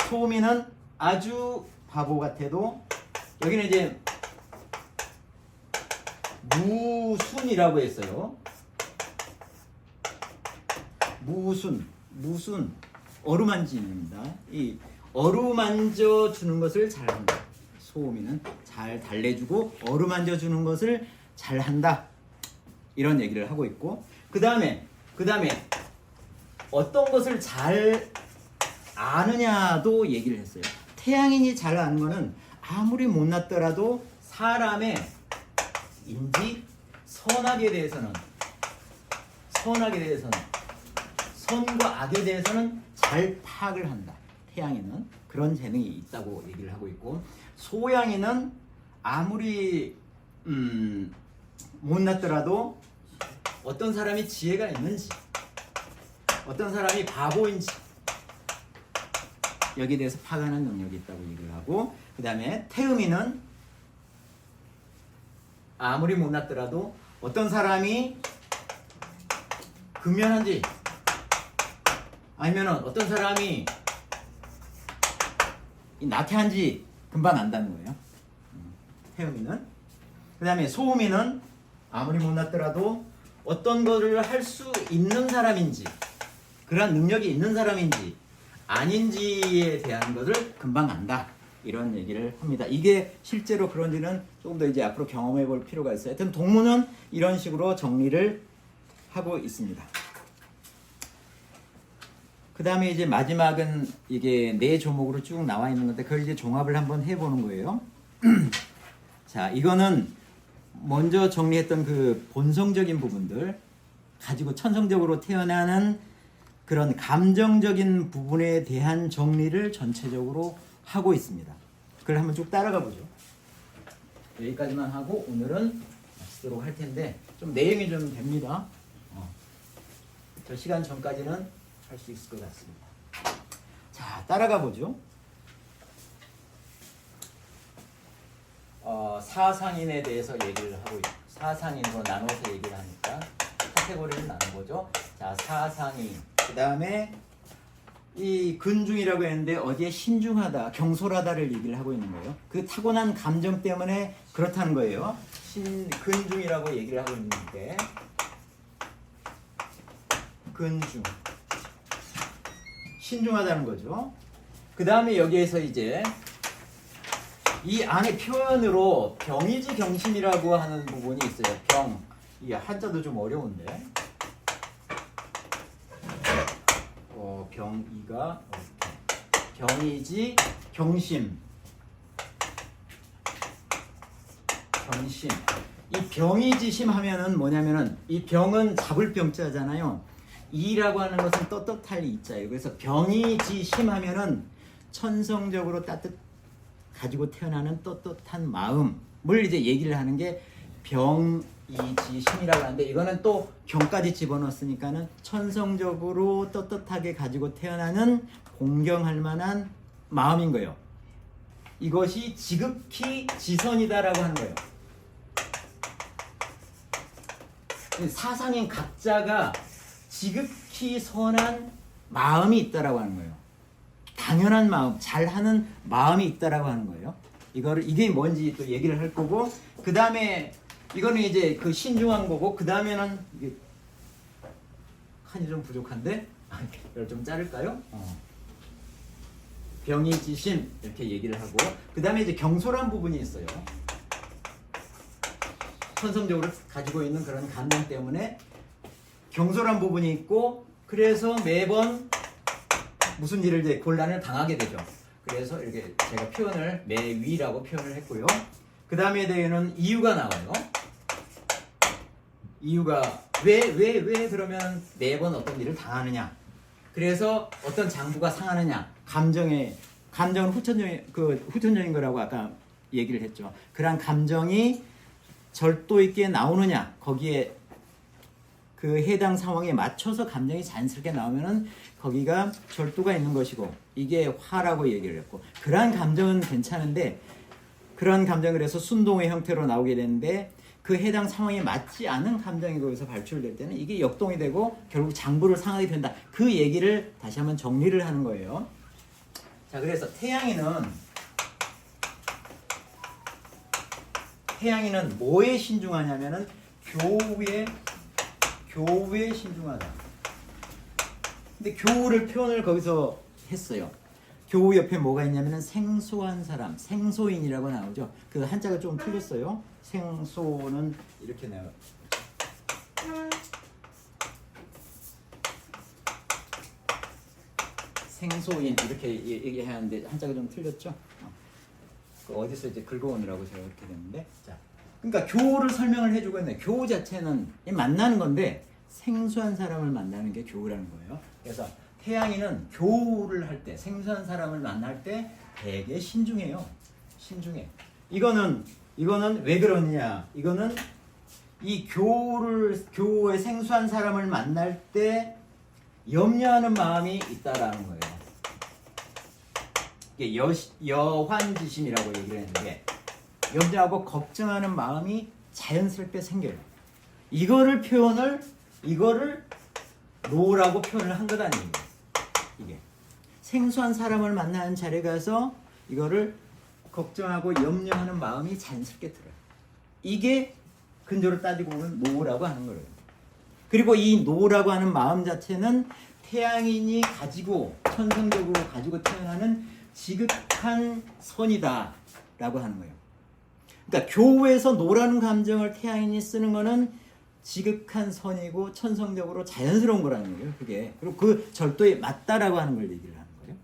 소음이는 아주 바보 같아도, 여기는 이제 무순이라고 했어요. 무순 어루만짐입니다. 이 어루만져 주는 것을 잘한다. 소음이는 잘 달래주고 어루만져 주는 것을 잘한다. 이런 얘기를 하고 있고, 그 다음에 어떤 것을 잘 아느냐도 얘기를 했어요. 태양인이 잘 아는 거는 아무리 못났더라도 사람의 인지, 선악에 대해서는 선과 악에 대해서는 잘 파악을 한다. 태양이는 그런 재능이 있다고 얘기를 하고 있고, 소양이는 아무리 못났더라도 어떤 사람이 지혜가 있는지, 어떤 사람이 바보인지 여기에 대해서 파악하는 능력이 있다고 얘기를 하고, 그 다음에 태음이는 아무리 못났더라도 어떤 사람이 근면한지, 아니면 어떤 사람이 나태한지 금방 안다는 거예요. 태음이는. 그 다음에 소음이는 아무리 못났더라도 어떤 거를 할 수 있는 사람인지, 그런 능력이 있는 사람인지 아닌지에 대한 것을 금방 안다. 이런 얘기를 합니다. 이게 실제로 그런지는 조금 더 이제 앞으로 경험해 볼 필요가 있어요. 하여튼 동문은 이런 식으로 정리를 하고 있습니다. 그 다음에 이제 마지막은 이게 네 조목으로 쭉 나와 있는 건데, 그걸 이제 종합을 한번 해보는 거예요. 자, 이거는 먼저 정리했던 그 본성적인 부분들 가지고 천성적으로 태어나는 그런 감정적인 부분에 대한 정리를 전체적으로 하고 있습니다. 그걸 한번 쭉 따라가 보죠. 여기까지만 하고 오늘은 마치도록 할 텐데, 좀 내용이 좀 됩니다. 저 시간 전까지는 할 수 있을 것 같습니다. 자, 따라가 보죠. 사상인에 대해서 얘기를 하고 있고, 사상인으로 나눠서 얘기를 하니까 카테고리를 나눠보죠. 자, 사상인. 그 다음에 이 근중이라고 했는데 어디에 신중하다, 경솔하다를 얘기를 하고 있는 거예요. 그 타고난 감정 때문에 그렇다는 거예요. 근중이라고 얘기를 하고 있는데, 근중. 신중하다는 거죠. 그 다음에 여기에서 이제 이 안에 표현으로 병이지 경심이라고 하는 부분이 있어요. 병. 이게 한자도 좀 어려운데. 병이가 병이지 경심. 이 병이지심 하면은 뭐냐면은, 이 병은 잡을 병자잖아요. 이라고 하는 것은 떳떳할 이자예요. 그래서 병이지심 하면은 천성적으로 가지고 태어나는 떳떳한 마음을 이제 얘기를 하는 게 병이지심이라고 하는데, 이거는 또 경까지 집어넣었으니까는 천성적으로 떳떳하게 가지고 태어나는 공경할 만한 마음인 거예요. 이것이 지극히 지선이다라고 하는 거예요. 사상인 각자가 지극히 선한 마음이 있다라고 하는 거예요. 당연한 마음, 잘하는 마음이 있다라고 하는 거예요. 이게 뭔지 또 얘기를 할 거고, 그 다음에 이거는 이제 그 신중한 거고, 그 다음에는 이게 칸이 좀 부족한데 이걸 좀 자를까요? 병이지심 이렇게 얘기를 하고, 그 다음에 이제 경솔한 부분이 있어요. 천성적으로 가지고 있는 그런 감정 때문에 경솔한 부분이 있고, 그래서 매번 무슨 일을 이제 곤란을 당하게 되죠. 그래서 이렇게 제가 표현을 매위라고 표현을 했고요. 그 다음에 대해는 이유가 나와요. 이유가 왜 그러면 매번 어떤 일을 당하느냐. 그래서 어떤 장부가 상하느냐. 감정은 후천적인 거라고 아까 얘기를 했죠. 그러한 감정이 절도 있게 나오느냐. 거기에 그 해당 상황에 맞춰서 감정이 자연스럽게 나오면은 거기가 절도가 있는 것이고, 이게 화라고 얘기를 했고, 그러한 감정은 괜찮은데, 그런 감정을 해서 순동의 형태로 나오게 되는데, 그 해당 상황에 맞지 않은 감정이 거기서 발출될 때는 이게 역동이 되고 결국 장부를 상하게 된다. 그 얘기를 다시 한번 정리를 하는 거예요. 자, 그래서 태양이는 뭐에 신중하냐면은 교우에 신중하다. 근데 교우를 표현을 거기서 했어요. 교우 옆에 뭐가 있냐면은 생소한 사람, 생소인이라고 나오죠. 그 한자가 좀 틀렸어요. 생소는 이렇게 나와요. 생소인 이렇게 얘기하는데 한자가 좀 틀렸죠. 어디서 이제 긁어오느라고 제가 이렇게 됐는데, 자, 그러니까 교우를 설명을 해주고 있네. 교우 자체는 만나는 건데 생소한 사람을 만나는 게 교우라는 거예요. 그래서 태양이는 교우를 할 때, 생소한 사람을 만날 때 되게 신중해요. 신중해. 이거는 왜 그러냐? 이거는 이 교우의 생소한 사람을 만날 때 염려하는 마음이 있다라는 거예요. 이게 여환지심이라고 얘기를 했는데, 염려하고 걱정하는 마음이 자연스럽게 생겨요. 이거를 노라고 표현을 한 것 아니에요. 이게 생소한 사람을 만나는 자리에 가서 이거를 걱정하고 염려하는 마음이 자연스럽게 들어요. 이게 근조를 따지고 보면 노라고 하는 거예요. 그리고 이 노라고 하는 마음 자체는 태양인이 천성적으로 가지고 태어나는 지극한 선이다 라고 하는 거예요. 그러니까 교우에서 노라는 감정을 태양인이 쓰는 거는 지극한 선이고 천성적으로 자연스러운 거라는 거예요. 그게. 그리고 그 절도에 맞다라고 하는 걸 얘기를 하는 거예요.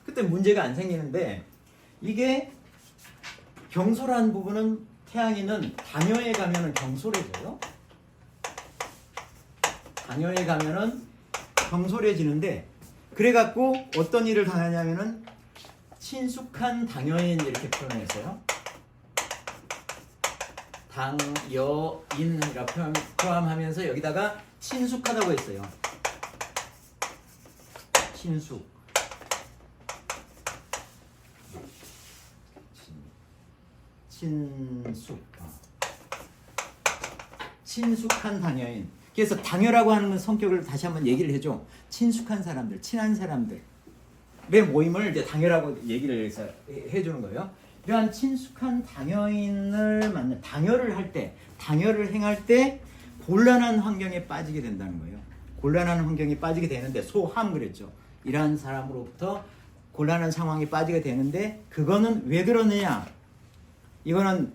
그때 문제가 안 생기는데, 이게 경솔한 부분은 태양인은 당여에 가면은 경솔해져요. 당여에 가면은 경솔해지는데, 그래갖고 어떤 일을 당하냐면은 친숙한 당여인 이렇게 표현했어요. 당여인이라 포함하면서 여기다가 친숙하다고 했어요. 친숙한 당여인. 그래서 당여라고 하는 성격을 다시 한번 얘기를 해줘. 친숙한 사람들, 친한 사람들의 모임을 이제 당여라고 얘기를 해서 해주는 거예요. 이러한 친숙한 당여인을 당여를 행할 때 곤란한 환경에 빠지게 된다는 거예요. 곤란한 환경에 빠지게 되는데, 소함 그랬죠. 이러한 사람으로부터 곤란한 상황에 빠지게 되는데, 그거는 왜 그러느냐? 이거는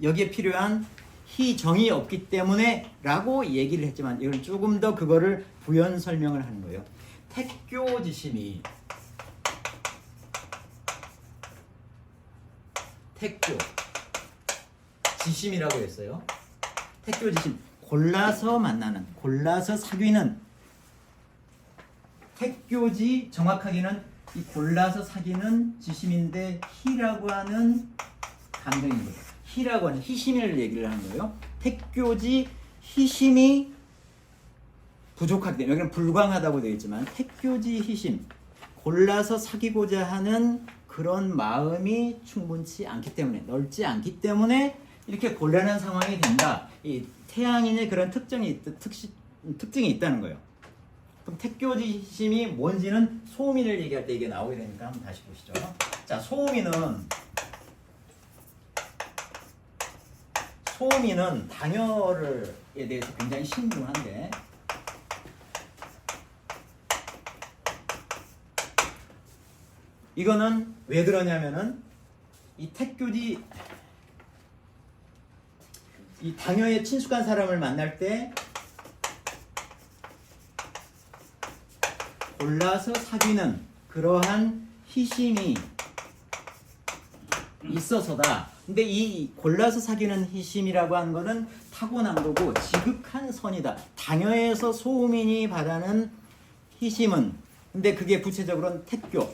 여기에 필요한 희정이 없기 때문에 라고 얘기를 했지만, 이걸 조금 더 그거를 부연 설명을 하는 거예요. 택교지심이 지심이라고 했어요. 택교지심, 골라서 만나는, 골라서 사귀는. 택교지 정확하게는 이 골라서 사귀는 지심인데 희라고 하는 감정인 거죠. 희라고 하는 희심을 얘기를 하는 거예요. 택교지 희심이 부족하기 때문에 여기는 불광하다고 되어 있지만 택교지 희심 골라서 사귀고자 하는 그런 마음이 충분치 않기 때문에 넓지 않기 때문에 이렇게 곤란한 상황이 된다. 이 태양인의 그런 특징이 있다는 거예요. 그럼 택교지심이 뭔지는 소음인을 얘기할 때 이게 나오게 되니까 한번 다시 보시죠. 자, 소음인은 당열에 대해서 굉장히 신중한데 이거는 왜 그러냐면은 이 택교지 이 당여에 친숙한 사람을 만날 때 골라서 사귀는 그러한 희심이 있어서다. 근데 이 골라서 사귀는 희심이라고 하는 거는 타고난 거고 지극한 선이다. 당여에서 소음인이 바라는 희심은 근데 그게 구체적으로는 택교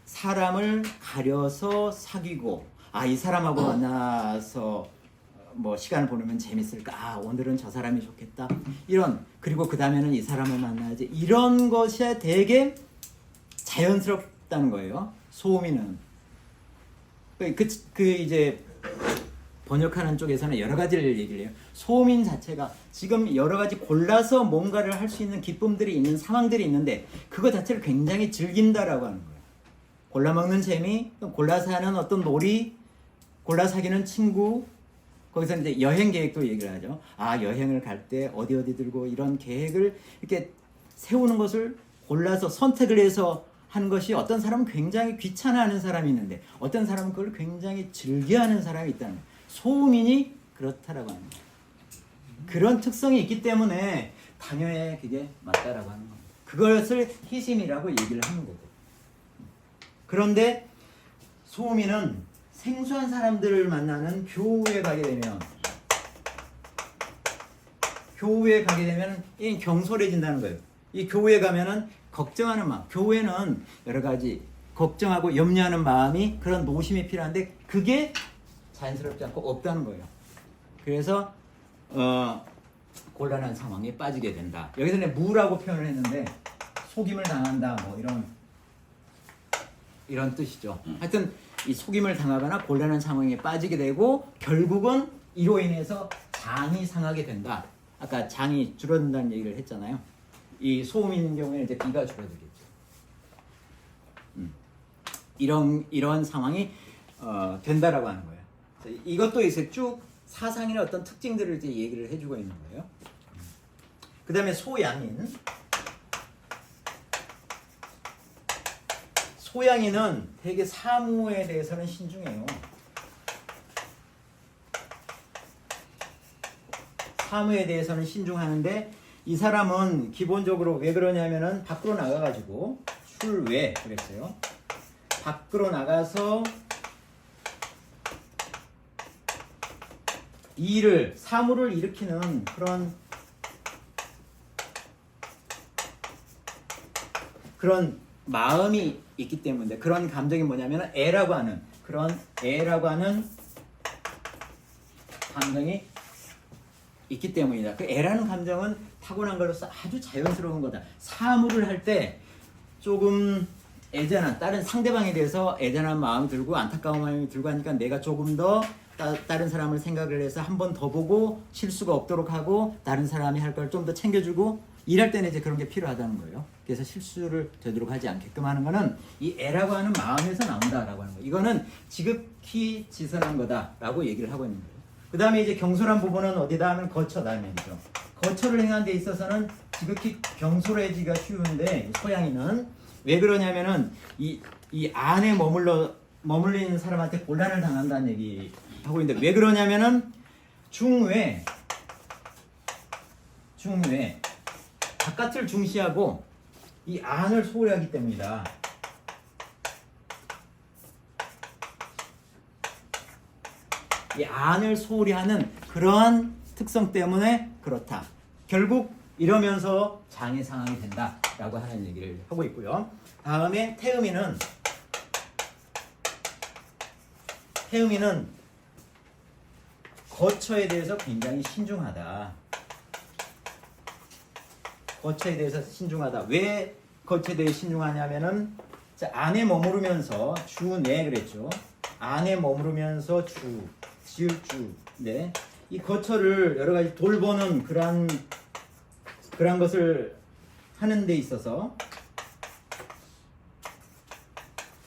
사람을 가려서 사귀고 이 사람하고 만나서 뭐 시간을 보내면 재밌을까? 오늘은 저 사람이 좋겠다. 이런 그리고 그 다음에는 이 사람을 만나야지. 이런 것이 되게 자연스럽다는 거예요. 소음인은 그 이제 번역하는 쪽에서는 여러 가지를 얘기를 해요. 소음인 자체가 지금 여러 가지 골라서 뭔가를 할 수 있는 기쁨들이 있는 상황들이 있는데 그거 자체를 굉장히 즐긴다라고 하는 거예요. 골라 먹는 재미, 골라서 하는 어떤 놀이, 골라 사귀는 친구. 거기서 이제 여행 계획도 얘기를 하죠. 여행을 갈 때 어디 들고 이런 계획을 이렇게 세우는 것을 골라서 선택을 해서 하는 것이 어떤 사람은 굉장히 귀찮아하는 사람이 있는데 어떤 사람은 그걸 굉장히 즐겨하는 사람이 있다는 거예요. 소음인이 그렇다라고 하는 거예요. 그런 특성이 있기 때문에 당연히 그게 맞다라고 하는 겁니다. 그것을 희심이라고 얘기를 하는 거고. 그런데 소음인은 생소한 사람들을 만나는 교우에 가게 되면 이 경솔해진다는 거예요. 이 교우에 가면은 걱정하는 마음, 교우에는 여러 가지 걱정하고 염려하는 마음이 그런 노심이 필요한데 그게 자연스럽지 않고 없다는 거예요. 그래서 곤란한 상황에 빠지게 된다. 여기서는 무라고 표현을 했는데 속임을 당한다 뭐 이런 뜻이죠. 하여튼 이 속임을 당하거나 곤란한 상황에 빠지게 되고 결국은 이로 인해서 장이 상하게 된다. 아까 장이 줄어든다는 얘기를 했잖아요. 이 소음인 경우에는 이제 비가 줄어들겠죠. 이런 상황이 된다라고 하는 거예요. 이것도 이제 쭉 사상이나 어떤 특징들을 이제 얘기를 해주고 있는 거예요. 그 다음에 소양인은 되게 사무에 대해서는 신중해요. 사무에 대해서는 신중하는데 이 사람은 기본적으로 왜 그러냐면은 밖으로 나가가지고 출외 그랬어요. 밖으로 나가서 사무를 일으키는 그런 마음이 있기 때문에 그런 감정이 뭐냐면 애라고 하는 감정이 있기 때문이다. 그 애라는 감정은 타고난 것으로서 아주 자연스러운 거다. 사무를 할 때 조금 애잔한 다른 상대방에 대해서 애잔한 마음이 들고 안타까운 마음이 들고 하니까 내가 조금 더 다른 사람을 생각을 해서 한 번 더 보고 실수가 없도록 하고 다른 사람이 할 걸 좀 더 챙겨주고 일할 때는 이제 그런 게 필요하다는 거예요. 그래서 실수를 되도록 하지 않게끔 하는 거는 이 애라고 하는 마음에서 나온다라고 하는 거예요. 이거는 지극히 지선한 거다라고 얘기를 하고 있는 거예요. 그 다음에 이제 경솔한 부분은 어디다 하면 거처다는 얘기죠. 거처를 행하는 데 있어서는 지극히 경솔해지기가 쉬운데 소양이는 왜 그러냐면은 이 안에 머물러 있는 사람한테 곤란을 당한다는 얘기 하고 있는데 왜 그러냐면은 중외 바깥을 중시하고 이 안을 소홀하기 때문이다. 이 안을 소홀히 하는 그러한 특성 때문에 그렇다. 결국 이러면서 장애 상황이 된다라고 하는 얘기를 하고 있고요. 다음에 태음인은 거처에 대해서 굉장히 신중하다. 거처에 대해서 신중하다. 왜 거처에 대해 신중하냐면은 자, 안에 머무르면서 주내 그랬죠. 안에 머무르면서 지을 주. 네. 이 거처를 여러 가지 돌보는 그러한 것을 하는 데 있어서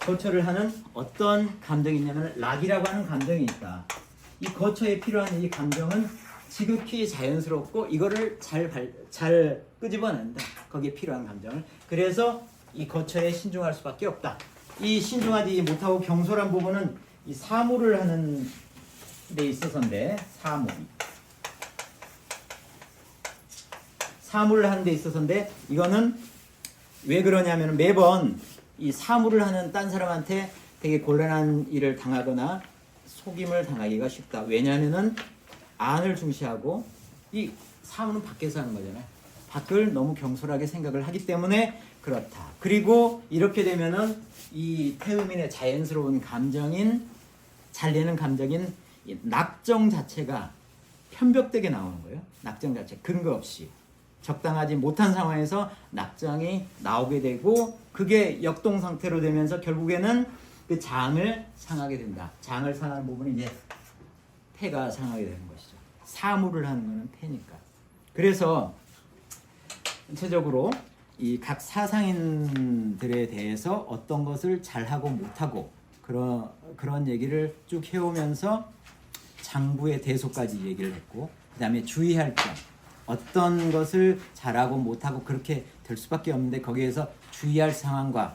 거처를 하는 어떤 감정이 있냐면 락이라고 하는 감정이 있다. 이 거처에 필요한 이 감정은 지극히 자연스럽고 이거를 잘 끄집어낸다. 거기에 필요한 감정을. 그래서 이 거처에 신중할 수밖에 없다. 이 신중하지 못하고 경솔한 부분은 이 사무를 하는 데 있어서인데 사무를 하는 데 있어서인데 이거는 왜 그러냐면 매번 이 사무를 하는 딴 사람한테 되게 곤란한 일을 당하거나 속임을 당하기가 쉽다. 왜냐하면은 안을 중시하고 이 사무는 밖에서 하는 거잖아요. 밖을 너무 경솔하게 생각을 하기 때문에 그렇다. 그리고 이렇게 되면은 이 태음인의 자연스러운 감정인 잘 내는 감정인 이 낙정 자체가 편벽되게 나오는 거예요. 낙정 자체 근거 없이 적당하지 못한 상황에서 낙정이 나오게 되고 그게 역동 상태로 되면서 결국에는 그 장을 상하게 된다. 장을 상하는 부분이 이제 폐가 상하게 되는 것이죠. 사무를 하는 것은 폐니까. 그래서 전체적으로 이 각 사상인들에 대해서 어떤 것을 잘하고 못하고 그런 얘기를 쭉 해오면서 장부의 대소까지 얘기를 했고 그 다음에 주의할 점 어떤 것을 잘하고 못하고 그렇게 될 수밖에 없는데 거기에서 주의할 상황과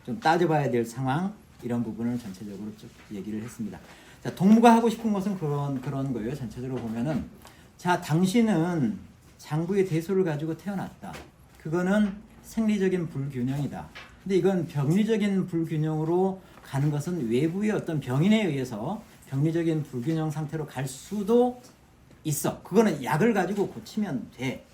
좀 따져봐야 될 상황 이런 부분을 전체적으로 쭉 얘기를 했습니다. 자, 동무가 하고 싶은 것은 그런 거예요. 전체적으로 보면은 자, 당신은 장부의 대소를 가지고 태어났다. 그거는 생리적인 불균형이다. 근데 이건 병리적인 불균형으로 가는 것은 외부의 어떤 병인에 의해서 병리적인 불균형 상태로 갈 수도 있어. 그거는 약을 가지고 고치면 돼.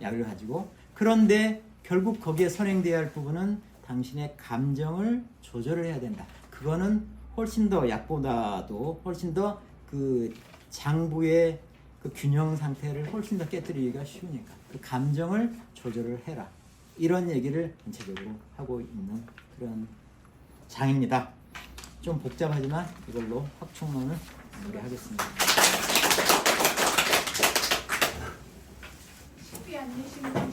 약을 가지고. 그런데 결국 거기에 선행돼야 할 부분은 당신의 감정을 조절을 해야 된다. 그거는 훨씬 더 약보다도 훨씬 더 그 장부의 그 균형 상태를 훨씬 더 깨뜨리기가 쉬우니까 그 감정을 조절을 해라. 이런 얘기를 전체적으로 하고 있는 그런 장입니다. 좀 복잡하지만 이걸로 확충론을 마무리하겠습니다. 쉽게 안 되시는